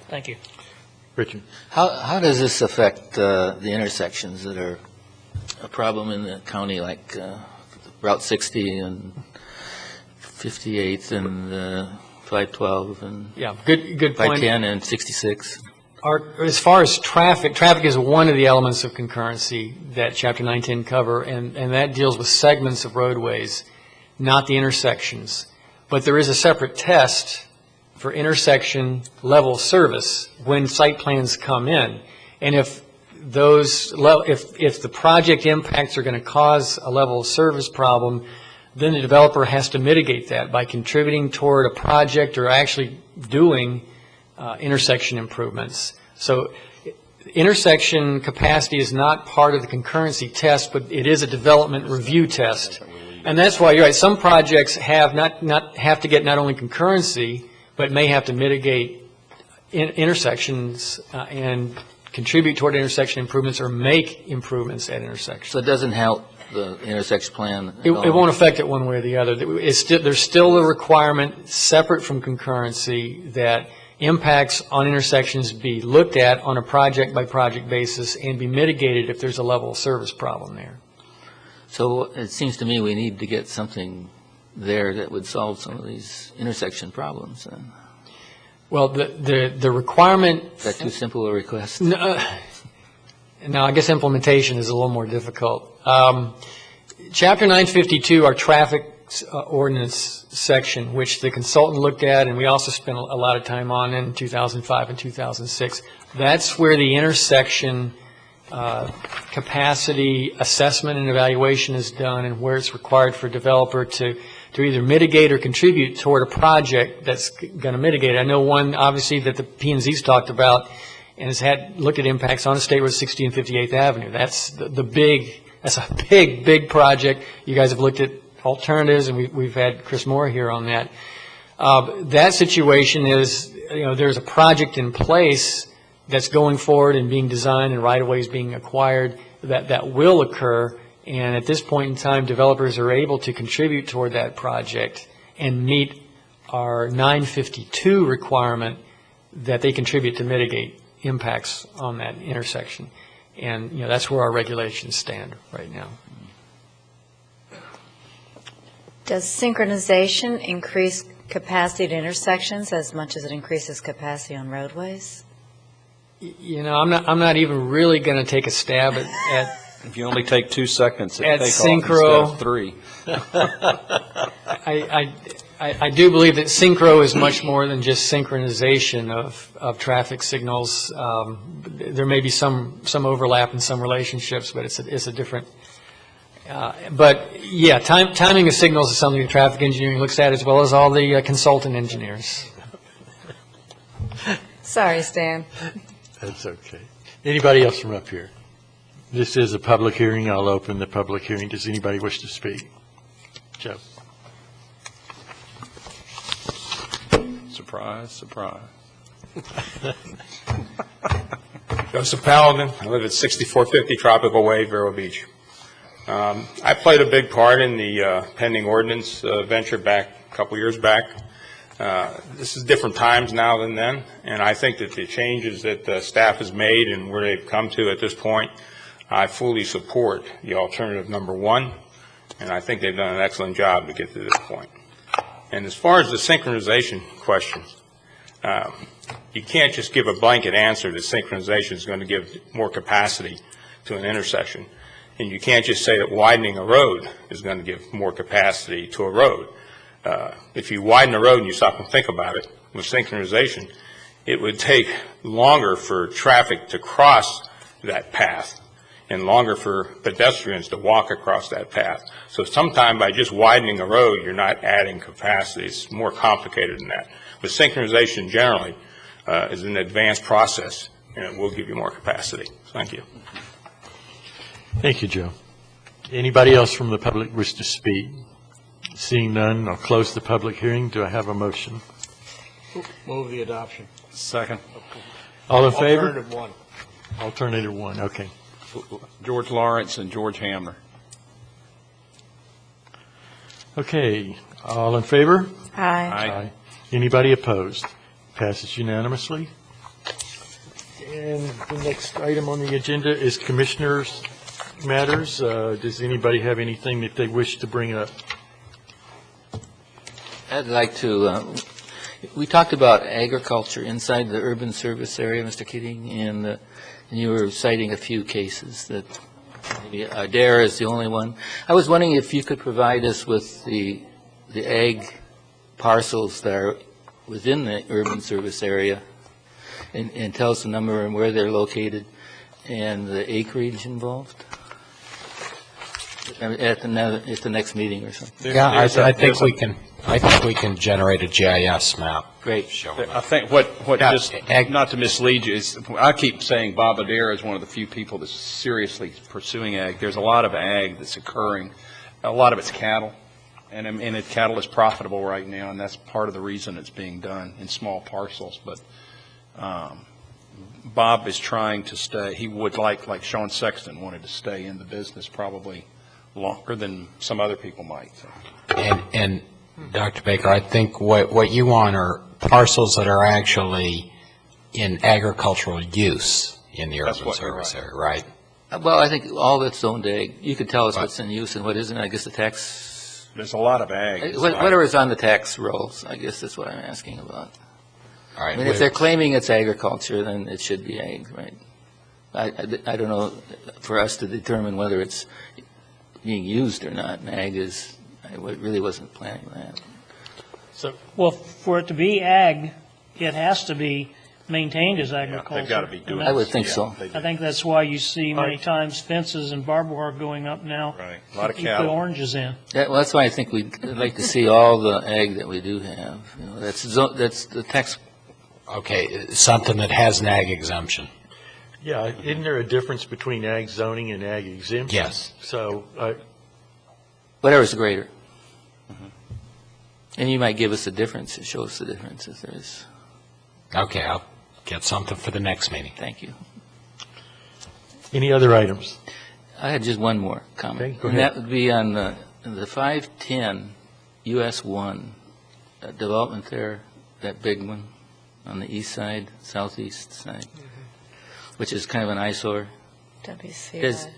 Thank you. Richard? How does this affect the intersections that are a problem in the county, like Route 60 and 58 and 512 and Yeah, good point. 510 and 66? As far as traffic is one of the elements of concurrency that Chapter 910 cover, and that deals with segments of roadways, not the intersections. But there is a separate test for intersection level service when site plans come in. And if the project impacts are going to cause a level of service problem, then the developer has to mitigate that by contributing toward a project or actually doing intersection improvements. So intersection capacity is not part of the concurrency test, but it is a development review test. And that's why you're right. Some projects have have to get not only concurrency, but may have to mitigate intersections and contribute toward intersection improvements or make improvements at intersections. So it doesn't help the intersection plan at It all? won't affect it one way or the other. There's still a requirement separate from concurrency that impacts on intersections be looked at on a project-by-project basis and be mitigated if there's a level of service problem there. So it seems to me we need to get something there that would solve some of these intersection problems. Then. Well, the requirement... Is that too simple a request? No, I guess implementation is a little more difficult. Chapter 952, our traffic ordinance section, which the consultant looked at, and we also spent a lot of time on in 2005 and 2006, that's where the intersection capacity assessment and evaluation is done and where it's required for a developer to either mitigate or contribute toward a project that's going to mitigate. I know one, obviously, that the P&Z's talked about and has looked at impacts on State Road 60 and 58th Avenue. That's that's a big project. You guys have looked at alternatives, and we've had Chris Moore here on that. That situation is, there's a project in place that's going forward and being designed and right-of-ways being acquired that will occur. And at this point in time, developers are able to contribute toward that project and meet our 952 requirement that they contribute to mitigate impacts on that intersection. And, that's where our regulations stand right now. Does synchronization increase capacity at intersections as much as it increases capacity on roadways? I'm not even really going to take a stab at If you only take 2 seconds, At it takes synchro. off instead of 3. I do believe that synchro is much more than just synchronization of traffic signals. There may be some overlap in some relationships, but it's a different. But yeah, timing of signals is something that traffic engineering looks at, as well as all the consultant engineers. Sorry, Stan. That's okay. Anybody else from up here? This is a public hearing. I'll open the public hearing. Does anybody wish to speak? Joe? Surprise, surprise. Joseph Paladin. I live at 6450 Tropical Way, Vero Beach. I played a big part in the pending ordinance venture back a couple years back. This is different times now than then, and I think that the changes that the staff has made and where they've come to at this point, I fully support the alternative number 1, and I think they've done an excellent job to get to this point. And as far as the synchronization question, you can't just give a blanket answer that synchronization is going to give more capacity to an intersection. And you can't just say that widening a road is going to give more capacity to a road. If you widen a road and you stop and think about it, with synchronization, it would take longer for traffic to cross that path and longer for pedestrians to walk across that path. So sometime by just widening a road, you're not adding capacity. It's more complicated than that. But synchronization generally is an advanced process, and it will give you more capacity. Thank you. Thank you, Joe. Anybody else from the public wish to speak? Seeing none, I'll close the public hearing. Do I have a motion? Move the adoption. Second. All in favor? Alternative 1. Alternative 1, okay. George Lawrence and George Hamner. Okay, all in favor? Aye. Anybody opposed? Passes unanimously. And the next item on the agenda is Commissioners' Matters. Does anybody have anything that they wish to bring up? I'd like to, we talked about agriculture inside the urban service area, Mr. Keating, and you were citing a few cases that maybe Adair is the only one. I was wondering if you could provide us with the ag parcels that are within the urban service area and tell us the number and where they're located and the acreage involved at the next meeting or something. Yeah, I think we can generate a GIS map. Great. I think what just, not to mislead you, is I keep saying Bob Adair is one of the few people that's seriously pursuing ag. There's a lot of ag that's occurring. A lot of it's cattle, and cattle is profitable right now, and that's part of the reason it's being done in small parcels. But Bob is trying to stay. He would like Sean Sexton wanted to stay in the business probably longer than some other people might. And Dr. Baker, I think what you want are parcels that are actually in agricultural use in the urban service area, right? Well, I think all that's zoned ag. You could tell us what's in use and what isn't. I guess the tax. There's a lot of ag. Whatever is on the tax rolls, I guess that's what I'm asking about. All right. I mean, if they're claiming it's agriculture, then it should be ag, right? I don't know for us to determine whether it's being used or not. And ag is. I really wasn't planning that. So, well, for it to be ag, it has to be maintained as agriculture. They've got to be doing it. I would think so. I think that's why you see many times fences and barbed wire going up now. Right. A lot of to keep cattle. the oranges in. Well, that's why I think we'd like to see all the ag that we do have. You know, that's the tax. Okay, something that has an ag exemption. Yeah, isn't there a difference between ag zoning and ag exemption? Yes. So, Whatever's greater. And you might give us a difference. It shows the difference if there is. Okay, I'll get something for the next meeting. Thank you. any other items? I had just one more comment. Okay, go And ahead. that would be on the 510 US 1 development there, that big one, on the east side, southeast side, which is kind of an eyesore. WCI.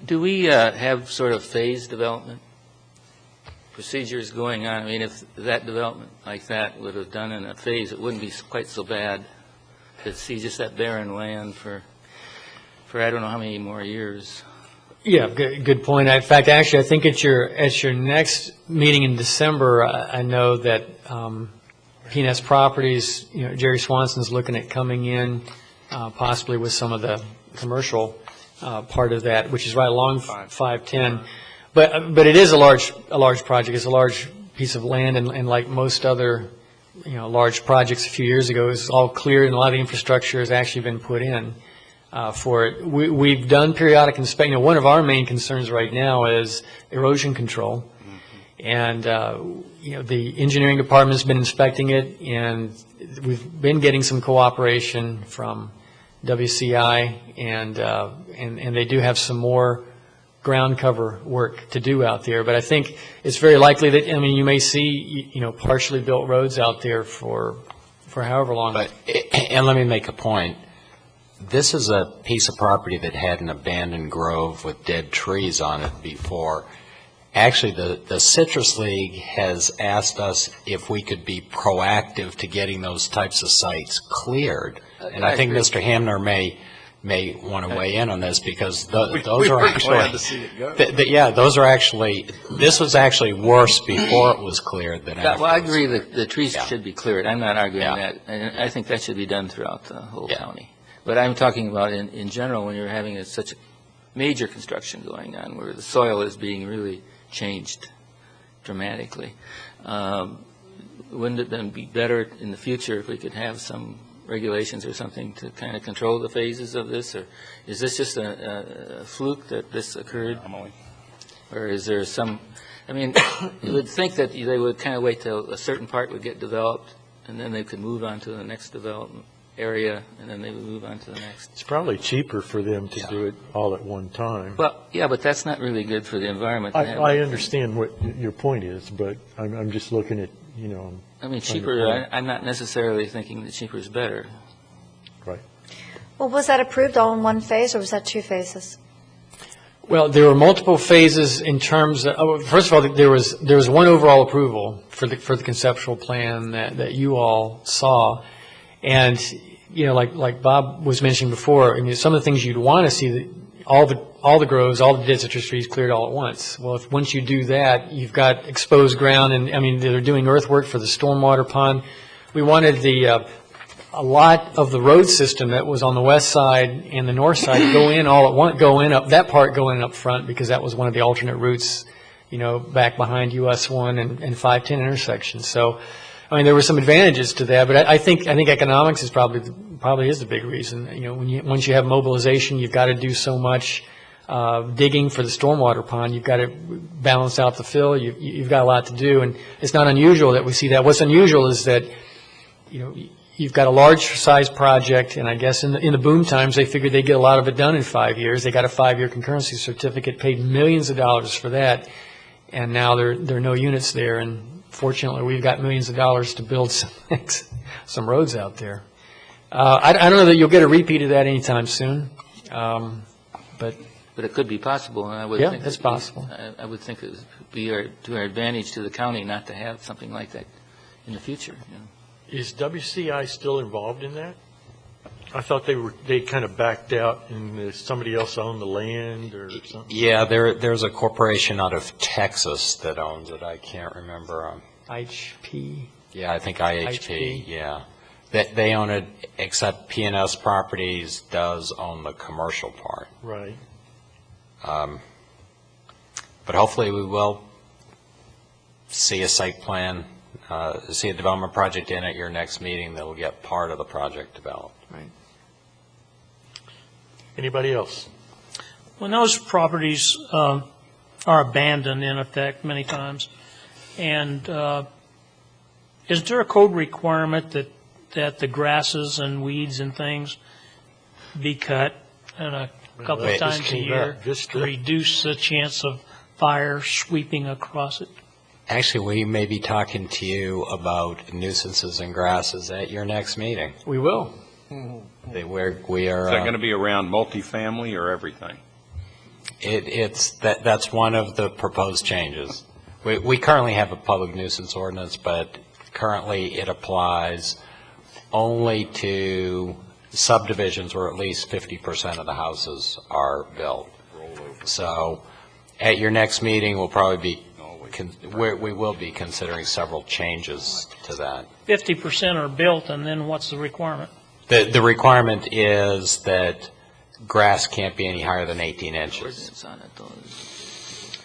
Do we have sort of phase development procedures going on? I mean, if that development like that would have done in a phase, it wouldn't be quite so bad to see just that barren land for I don't know how many more years. Yeah, good point. In fact, actually, I think at your next meeting in December, I know that P&S Properties, Jerry Swanson's looking at coming in possibly with some of the commercial part of that, which is right along 510. But it is a large project. It's a large piece of land, and like most other large projects a few years ago, it was all cleared, and a lot of the infrastructure has actually been put in for it. We've done periodic inspection. One of our main concerns right now is erosion control, and the engineering department's been inspecting it, and we've been getting some cooperation from WCI, and they do have some more ground cover work to do out there. But I think it's very likely that, you may see, partially built roads out there for however long. And let me make a point. This is a piece of property that had an abandoned grove with dead trees on it before. Actually, the Citrus League has asked us if we could be proactive to getting those types of sites cleared. And I think Mr. Hamner may want to weigh in on this, because those are actually, those are actually, this was actually worse before it was cleared than after. Well, I agree that the trees should be cleared. I'm not arguing that. And I think that should be done throughout the whole county. But I'm talking about in general, when you're having such a major construction going on, where the soil is being really changed dramatically. Wouldn't it then be better in the future if we could have some regulations or something to kind of control the phases of this? Or is this just a fluke that this occurred? Or is there some, you would think that they would kind of wait till a certain part would get developed, and then they could move on to the next development area, and then they would move on to the next. It's probably cheaper for them to do it all at one time. Well, yeah, but that's not really good for the environment. I understand what your point is, but I'm just looking at, cheaper, I'm not necessarily thinking that cheaper is better. Right. Well, was that approved all in one phase, or was that two phases? Well, there were multiple phases in terms of, first of all, there was one overall approval for the conceptual plan that you all saw. And, like Bob was mentioning before, some of the things you'd want to see, that all the groves, all the dead citrus trees cleared all at once. Well, once you do that, you've got exposed ground, and they're doing earthwork for the stormwater pond. We wanted a lot of the road system that was on the west side and the north side go in all at once, go in up front, because that was one of the alternate routes, back behind US 1 and 510 intersections. So, there were some advantages to that, but I think economics is probably is the big reason. Once you have mobilization, you've got to do so much digging for the stormwater pond. You've got to balance out the fill. You've got a lot to do, and it's not unusual that we see that. What's unusual is that you've got a large size project, and I guess in the boom times they figured they'd get a lot of it done in 5 years. They got a 5-year concurrency certificate, paid millions of dollars for that, and now there are no units there. And fortunately, we've got millions of dollars to build some roads out there. I don't know that you'll get a repeat of that anytime soon, but it could be possible, and I would think it's possible. I would think it would be to our advantage to the county not to have something like that in the future. Is WCI still involved in that? I thought they kind of backed out, and somebody else owned the land or something. Yeah, there's a corporation out of Texas that owns it. I can't remember. IHP. Yeah, I think IHP. Yeah, they own it, except P&S Properties does own the commercial part. Right. But hopefully we will see a site plan, see a development project in at your next meeting that will get part of the project developed. Right. Anybody else? When those properties are abandoned, in effect, many times, and is there a code requirement that the grasses and weeds and things be cut a couple of times a year to reduce the chance of fire sweeping across it? Actually, we may be talking to you about nuisances and grasses at your next meeting. We will. We are. Is that going to be around multifamily or everything? That's one of the proposed changes. We currently have a public nuisance ordinance, but currently it applies only to subdivisions where at least 50% of the houses are built. So at your next meeting, we'll probably be, we will be considering several changes to that. 50% are built, and then what's the requirement? The requirement is that grass can't be any higher than 18 inches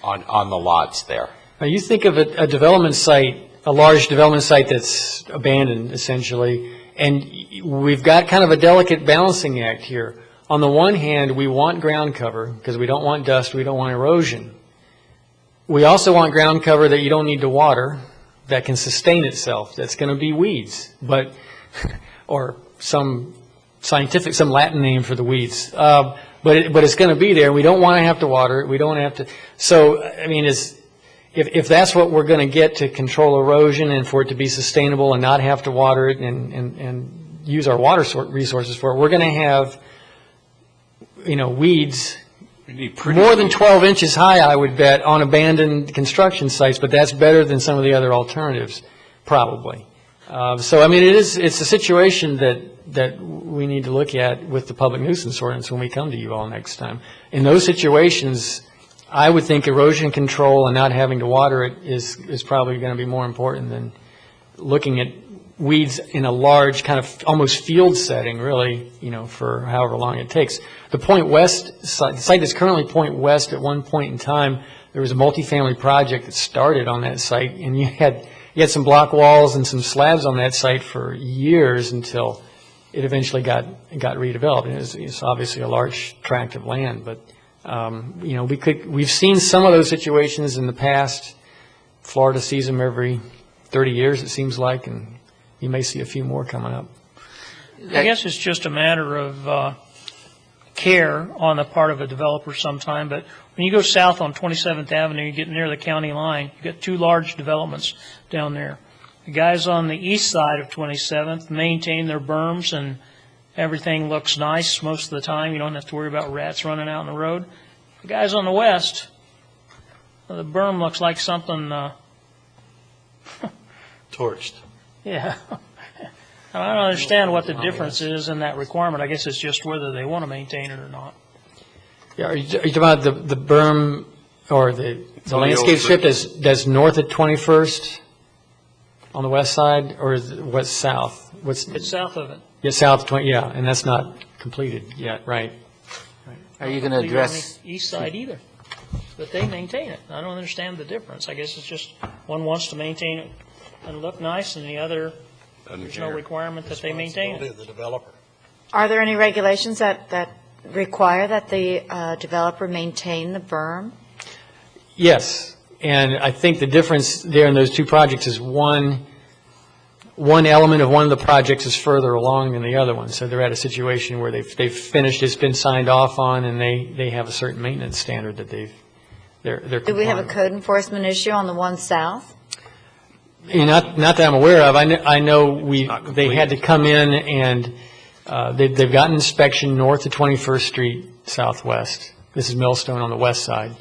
on the lots there. Now, you think of a development site, a large development site that's abandoned, essentially, and we've got kind of a delicate balancing act here. On the one hand, we want ground cover because we don't want dust, we don't want erosion. We also want ground cover that you don't need to water, that can sustain itself, that's going to be weeds, but or some scientific, some Latin name for the weeds. But it's going to be there. We don't want to have to water it. We don't have to. So, I mean, if that's what we're going to get to control erosion and for it to be sustainable and not have to water it and use our water resources for it, we're going to have, weeds more than 12 inches high, I would bet, on abandoned construction sites, but that's better than some of the other alternatives, probably. So, I mean, it's a situation that we need to look at with the public nuisance ordinance when we come to you all next time. In those situations, I would think erosion control and not having to water it is probably going to be more important than looking at weeds in a large kind of almost field setting, really, for however long it takes. The Point West site, the site that's currently Point West, at one point in time, there was a multifamily project that started on that site, and you had some block walls and some slabs on that site for years until it eventually got redeveloped. It's obviously a large tract of land, but we've seen some of those situations in the past. Florida sees them every 30 years, it seems like, and you may see a few more coming up. I guess it's just a matter of care on the part of a developer sometime, but when you go south on 27th Avenue, you get near the county line, you get two large developments down there. The guys on the east side of 27th maintain their berms, and everything looks nice most of the time. You don't have to worry about rats running out in the road. The guys on the west, the berm looks like something torched. Yeah. I don't understand what the difference is in that requirement. I guess it's just whether they want to maintain it or not. Yeah, are you talking about the berm or the landscape strip that's north at 21st on the west side, or is it what's south? It's south of it. Yeah, south of 20. Yeah, and that's not completed yet, right? Are you going to address on the east side either? But they maintain it. I don't understand the difference. I guess it's just one wants to maintain it and look nice, and the other, there's no requirement that they maintain it. The developer. Are there any regulations that require that the developer maintain the berm? Yes, and I think the difference there in those two projects is one element of one of the projects is further along than the other one. So they're at a situation where they've finished, it's been signed off on, and they have a certain maintenance standard that they're Do we have a code enforcement issue on the one south? Not that I'm aware of. I know they had to come in and they've gotten inspection north of 21st Street Southwest. This is Millstone on the west side.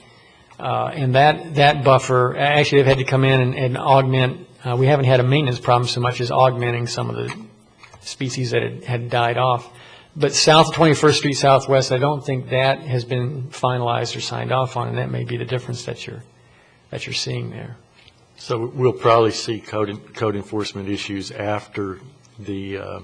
And that buffer, actually they've had to come in and augment. We haven't had a maintenance problem so much as augmenting some of the species that had died off. But south of 21st Street Southwest, I don't think that has been finalized or signed off on, and that may be the difference that you're seeing there. So we'll probably see code enforcement issues after the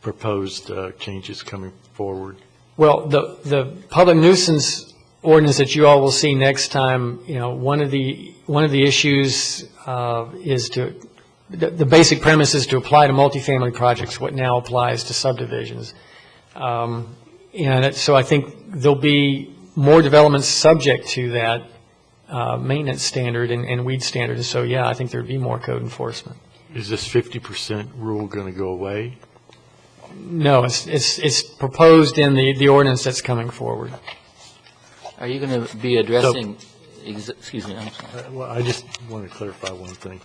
proposed changes coming forward. Well, the public nuisance ordinance that you all will see next time, one of the issues is the basic premise is to apply to multifamily projects what now applies to subdivisions. And so I think there'll be more developments subject to that maintenance standard and weed standard. So, yeah, I think there'd be more code enforcement. Is this 50% rule going to go away? No, it's proposed in the ordinance that's coming forward. Are you going to be addressing excuse me, I'm sorry. Well, I just want to clarify one thing.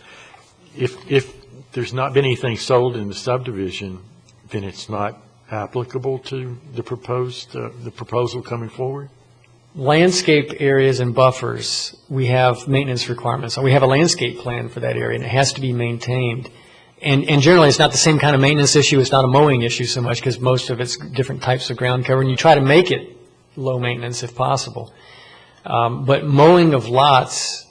If there's not been anything sold in the subdivision, then it's not applicable to the proposal coming forward? Landscape areas and buffers, we have maintenance requirements. We have a landscape plan for that area, and it has to be maintained. And generally, it's not the same kind of maintenance issue. It's not a mowing issue so much, because most of it's different types of ground cover, and you try to make it low maintenance if possible. But mowing of lots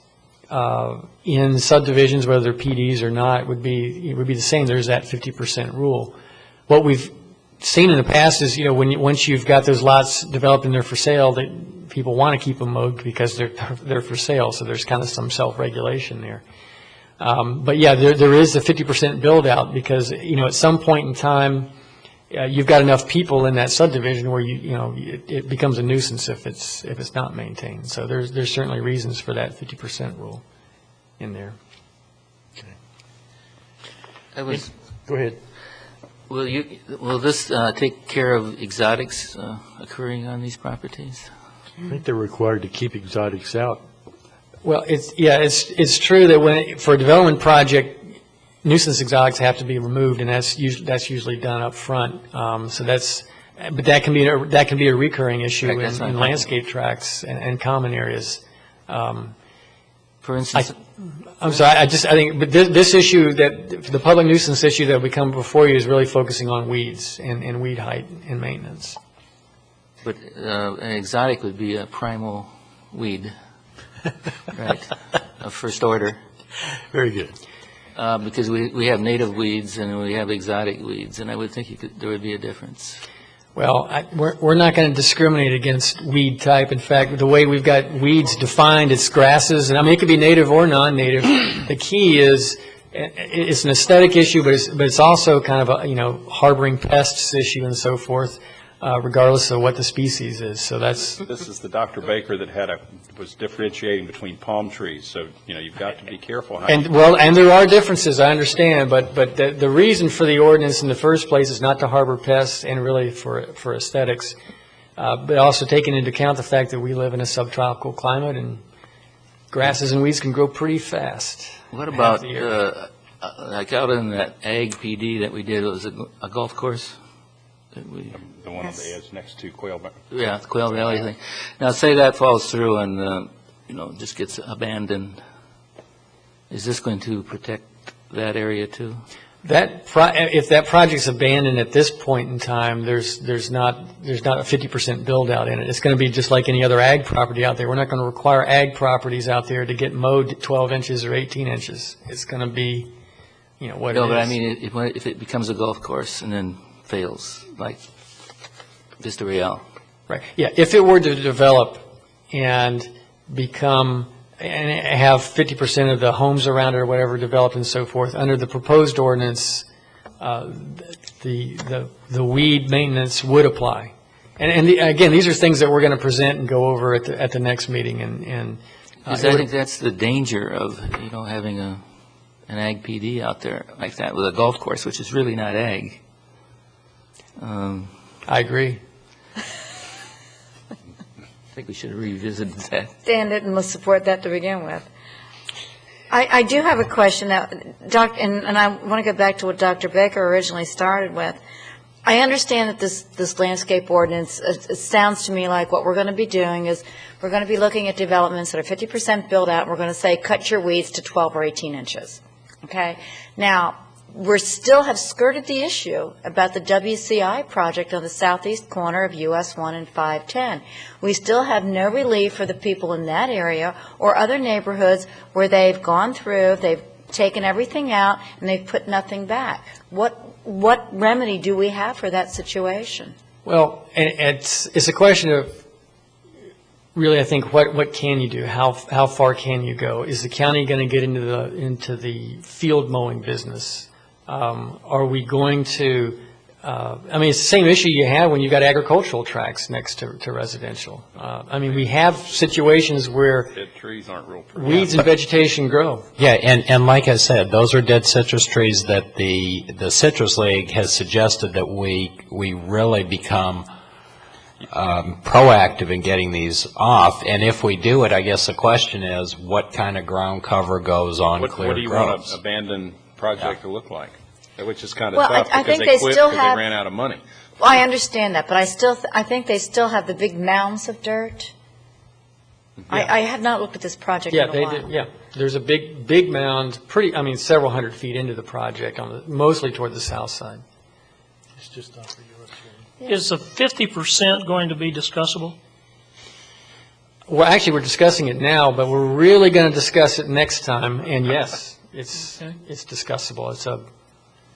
in subdivisions, whether they're PDs or not, would be the same. There's that 50% rule. What we've seen in the past is, once you've got those lots developed and they're for sale, that people want to keep them mowed because they're for sale. So there's kind of some self-regulation there. But yeah, there is a 50% build out because, at some point in time, you've got enough people in that subdivision where it becomes a nuisance if it's not maintained. So there's certainly reasons for that 50% rule in there. Go ahead. Will this take care of exotics occurring on these properties? I think they're required to keep exotics out. Well, it's true that for a development project, nuisance exotics have to be removed, and that's usually done up front. But that can be a recurring issue in landscape tracts and common areas. For instance, I'm sorry. I think, but this issue the public nuisance issue that we come before you is really focusing on weeds and weed height and maintenance. But an exotic would be a primal weed, right? Of first order. Very good. Because we have native weeds and we have exotic weeds, and I would think there would be a difference. Well, we're not going to discriminate against weed type. In fact, the way we've got weeds defined, it's grasses, and it could be native or non-native. The key is it's an aesthetic issue, but it's also kind of a harboring pests issue and so forth, regardless of what the species is. So that's. This is the Dr. Baker that was differentiating between palm trees. So you've got to be careful. And there are differences, I understand, but the reason for the ordinance in the first place is not to harbor pests and really for aesthetics, but also taking into account the fact that we live in a subtropical climate and grasses and weeds can grow pretty fast. What about like out in that Ag PD that we did? It was a golf course. The one on the edge next to Quail Valley. Yeah, the Quail Valley thing. Now, say that falls through and, just gets abandoned. Is this going to protect that area too? If that project's abandoned at this point in time, there's not a 50% build out in it. It's going to be just like any other ag property out there. We're not going to require ag properties out there to get mowed 12 inches or 18 inches. It's going to be, what it is. No, but I mean, if it becomes a golf course and then fails, like Vista Real. Right. Yeah. If it were to develop and become and have 50% of the homes around it or whatever developed and so forth, under the proposed ordinance, the weed maintenance would apply. And again, these are things that we're going to present and go over at the next meeting. And I think that's the danger of having an ag PD out there like that with a golf course, which is really not ag. I agree. I think we should have revisited that. Dan didn't support that to begin with. I do have a question now, and I want to go back to what Dr. Baker originally started with. I understand that this landscape ordinance, it sounds to me like what we're going to be doing is we're going to be looking at developments that are 50% built out, and we're going to say cut your weeds to 12 or 18 inches. Okay? Now, we still have skirted the issue about the WCI project on the southeast corner of US 1 and 510. We still have no relief for the people in that area or other neighborhoods where they've gone through, they've taken everything out, and they've put nothing back. What remedy do we have for that situation? Well, it's a question of really, I think, what can you do? How far can you go? Is the county going to get into the field mowing business? Are we going to, it's the same issue you have when you've got agricultural tracts next to residential. We have situations where dead trees aren't real pretty. Weeds and vegetation grow. Yeah, and like I said, those are dead citrus trees that the Citrus League has suggested that we really become proactive in getting these off. And if we do it, I guess the question is, what kind of ground cover goes on What cleared do you want groves? an abandoned project to look like? Which is kind of Well, tough I because think they they quit still because they have- ran out of money. Well, I understand that, but I think they still have the big mounds of dirt. I have not looked at this project Yeah, in a they while. do, yeah. There's a big mound, several hundred feet into the project, mostly toward the south side. It's just off of yours. Is the 50% going to be discussable? Well, actually, we're discussing it now, but we're really going to discuss it next time, and yes, it's discussable. It's a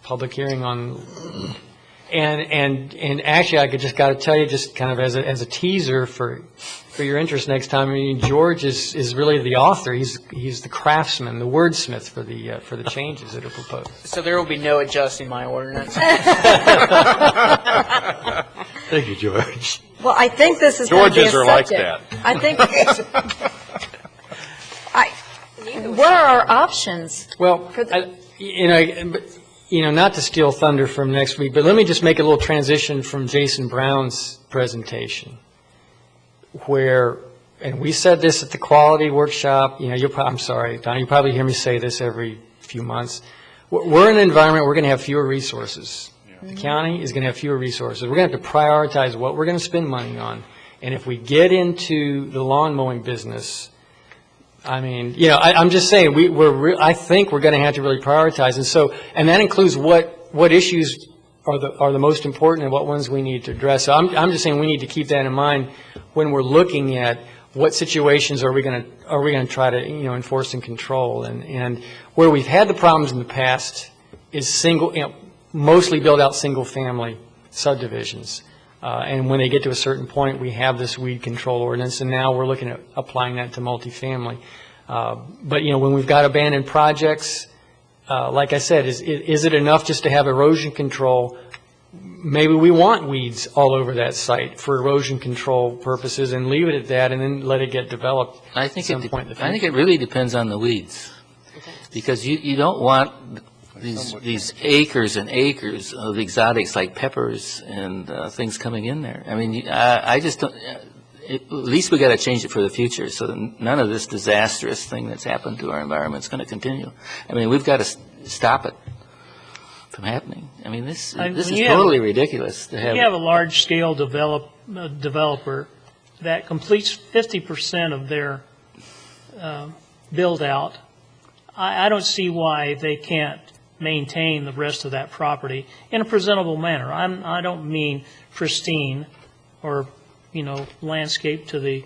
public hearing on, and actually, I just got to tell you, just kind of as a teaser for your interest next time, I mean, George is really the author. He's the craftsman, the wordsmith for the changes that are proposed. So there will be no adjusting my ordinance. Thank you, George. Well, I think this is going to be a Georges are like subject. that. I think, what are our options? Well, not to steal thunder from next week, but let me just make a little transition from Jason Brown's presentation, where, and we said this at the quality workshop, I'm sorry, Don, you probably hear me say this every few months. We're in an environment where we're going to have fewer resources. The county is going to have fewer resources. We're going to have to prioritize what we're going to spend money on. And if we get into the lawn mowing business, I mean, I'm just saying, I think we're going to have to really prioritize. And that includes what issues are the most important and what ones we need to address. So I'm just saying we need to keep that in mind when we're looking at what situations are we going to try to, enforce and control. And where we've had the problems in the past is mostly build out single-family subdivisions. And when they get to a certain point, we have this weed control ordinance, and now we're looking at applying that to multifamily. But, when we've got abandoned projects, like I said, is it enough just to have erosion control? Maybe we want weeds all over that site for erosion control purposes and leave it at that and then let it get developed I think at some point in the future. I think it really depends on the weeds, because you don't want these acres and acres of exotics like peppers and things coming in there. I mean, I just don't. At least we got to change it for the future, so that none of this disastrous thing that's happened to our environment is going to continue. I mean, we've got to stop it from happening. I mean, this is totally ridiculous to have. If you have a large-scale developer that completes 50% of their build-out, I don't see why they can't maintain the rest of that property in a presentable manner. I don't mean pristine or, landscape to the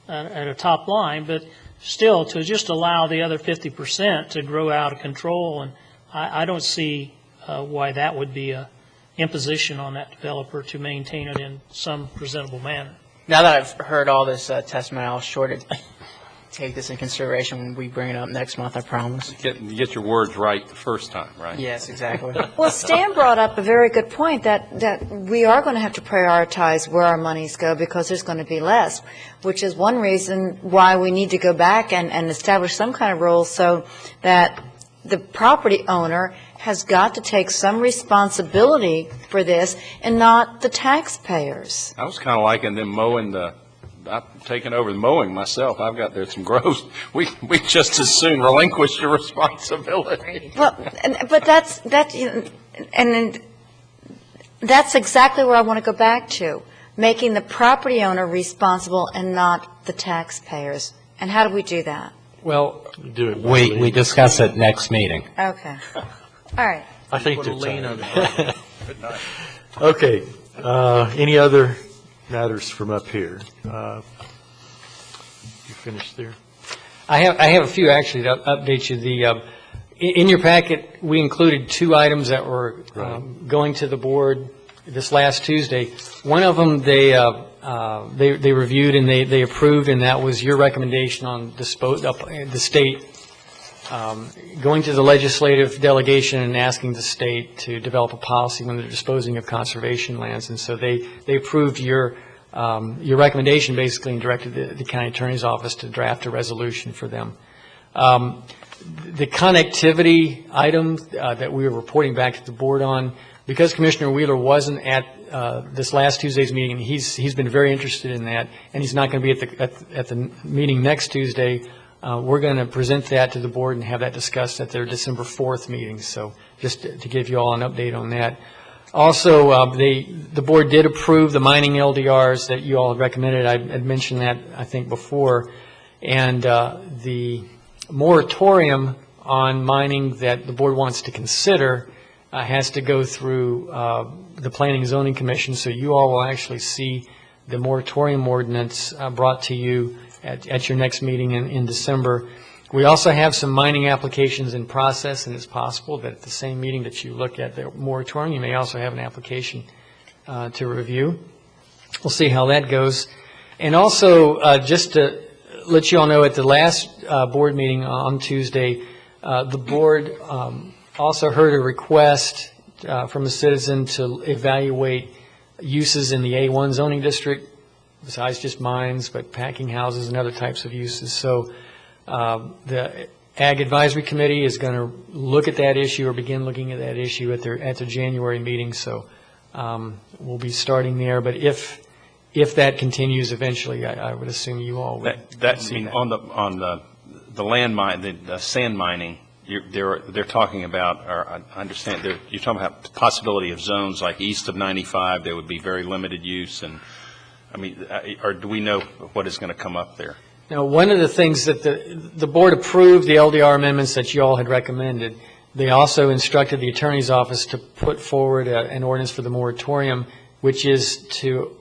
at a top line, but still to just allow the other 50% to grow out of control, and I don't see why that would be a imposition on that developer to maintain it in some presentable manner. Now that I've heard all this testimony, I'll sure to take this in consideration when we bring it up next month, I promise. Get your words right the first time, right? Yes, exactly. Well, Stan brought up a very good point that we are going to have to prioritize where our monies go because there's going to be less, which is one reason why we need to go back and establish some kind of rules so that the property owner has got to take some responsibility for this and not the taxpayers. I was kind of liking them mowing I've taken over the mowing myself. I've got there some groves. We just as soon relinquish the responsibility. Well, but that's exactly where I want to go back to, making the property owner responsible and not the taxpayers. And how do we do that? Well, do it. We discuss it next meeting. Okay. All right. I think that's Good night. Okay. Any other matters from up here? You finished there? I have a few actually to update you. In your packet, we included two items that were going to the board this last Tuesday. One of them they reviewed and they approved, and that was your recommendation on the state going to the legislative delegation and asking the state to develop a policy when they're disposing of conservation lands. And so they approved your recommendation basically and directed the county attorney's office to draft a resolution for them. The connectivity item that we were reporting back to the board on, because Commissioner Wheeler wasn't at this last Tuesday's meeting, he's been very interested in that, and he's not going to be at the meeting next Tuesday. We're going to present that to the board and have that discussed at their December 4th meeting. So just to give you all an update on that. Also, the board did approve the mining LDRs that you all had recommended. I had mentioned that, I think, before. And the moratorium on mining that the board wants to consider has to go through the Planning and Zoning Commission. So you all will actually see the moratorium ordinance brought to you at your next meeting in December. We also have some mining applications in process, and it's possible that at the same meeting that you look at the moratorium, you may also have an application to review. We'll see how that goes. And also, just to let you all know, at the last board meeting on Tuesday, the board also heard a request from a citizen to evaluate uses in the A1 zoning district, besides just mines, but packing houses and other types of uses. So the Ag Advisory Committee is going to look at that issue or begin looking at that issue at their January meeting. So we'll be starting there. But if that continues eventually, I would assume you all would see that. On the land mine, the sand mining, they're talking about, or I understand, you're talking about the possibility of zones like east of 95. There would be very limited use, and I mean, or do we know what is going to come up there? Now, one of the things that the board approved the LDR amendments that you all had recommended. They also instructed the attorney's office to put forward an ordinance for the moratorium, which is to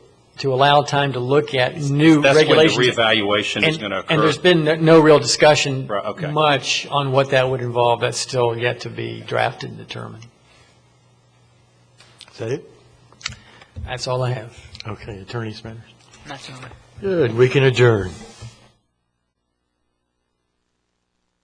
allow time to look at new regulations. That's when the reevaluation is going to occur. And there's been no real discussion Okay. much on what that would involve. That's still yet to be drafted and determined. Is that it? That's all I have. Okay, attorney's matters. That's all. Good, we can adjourn.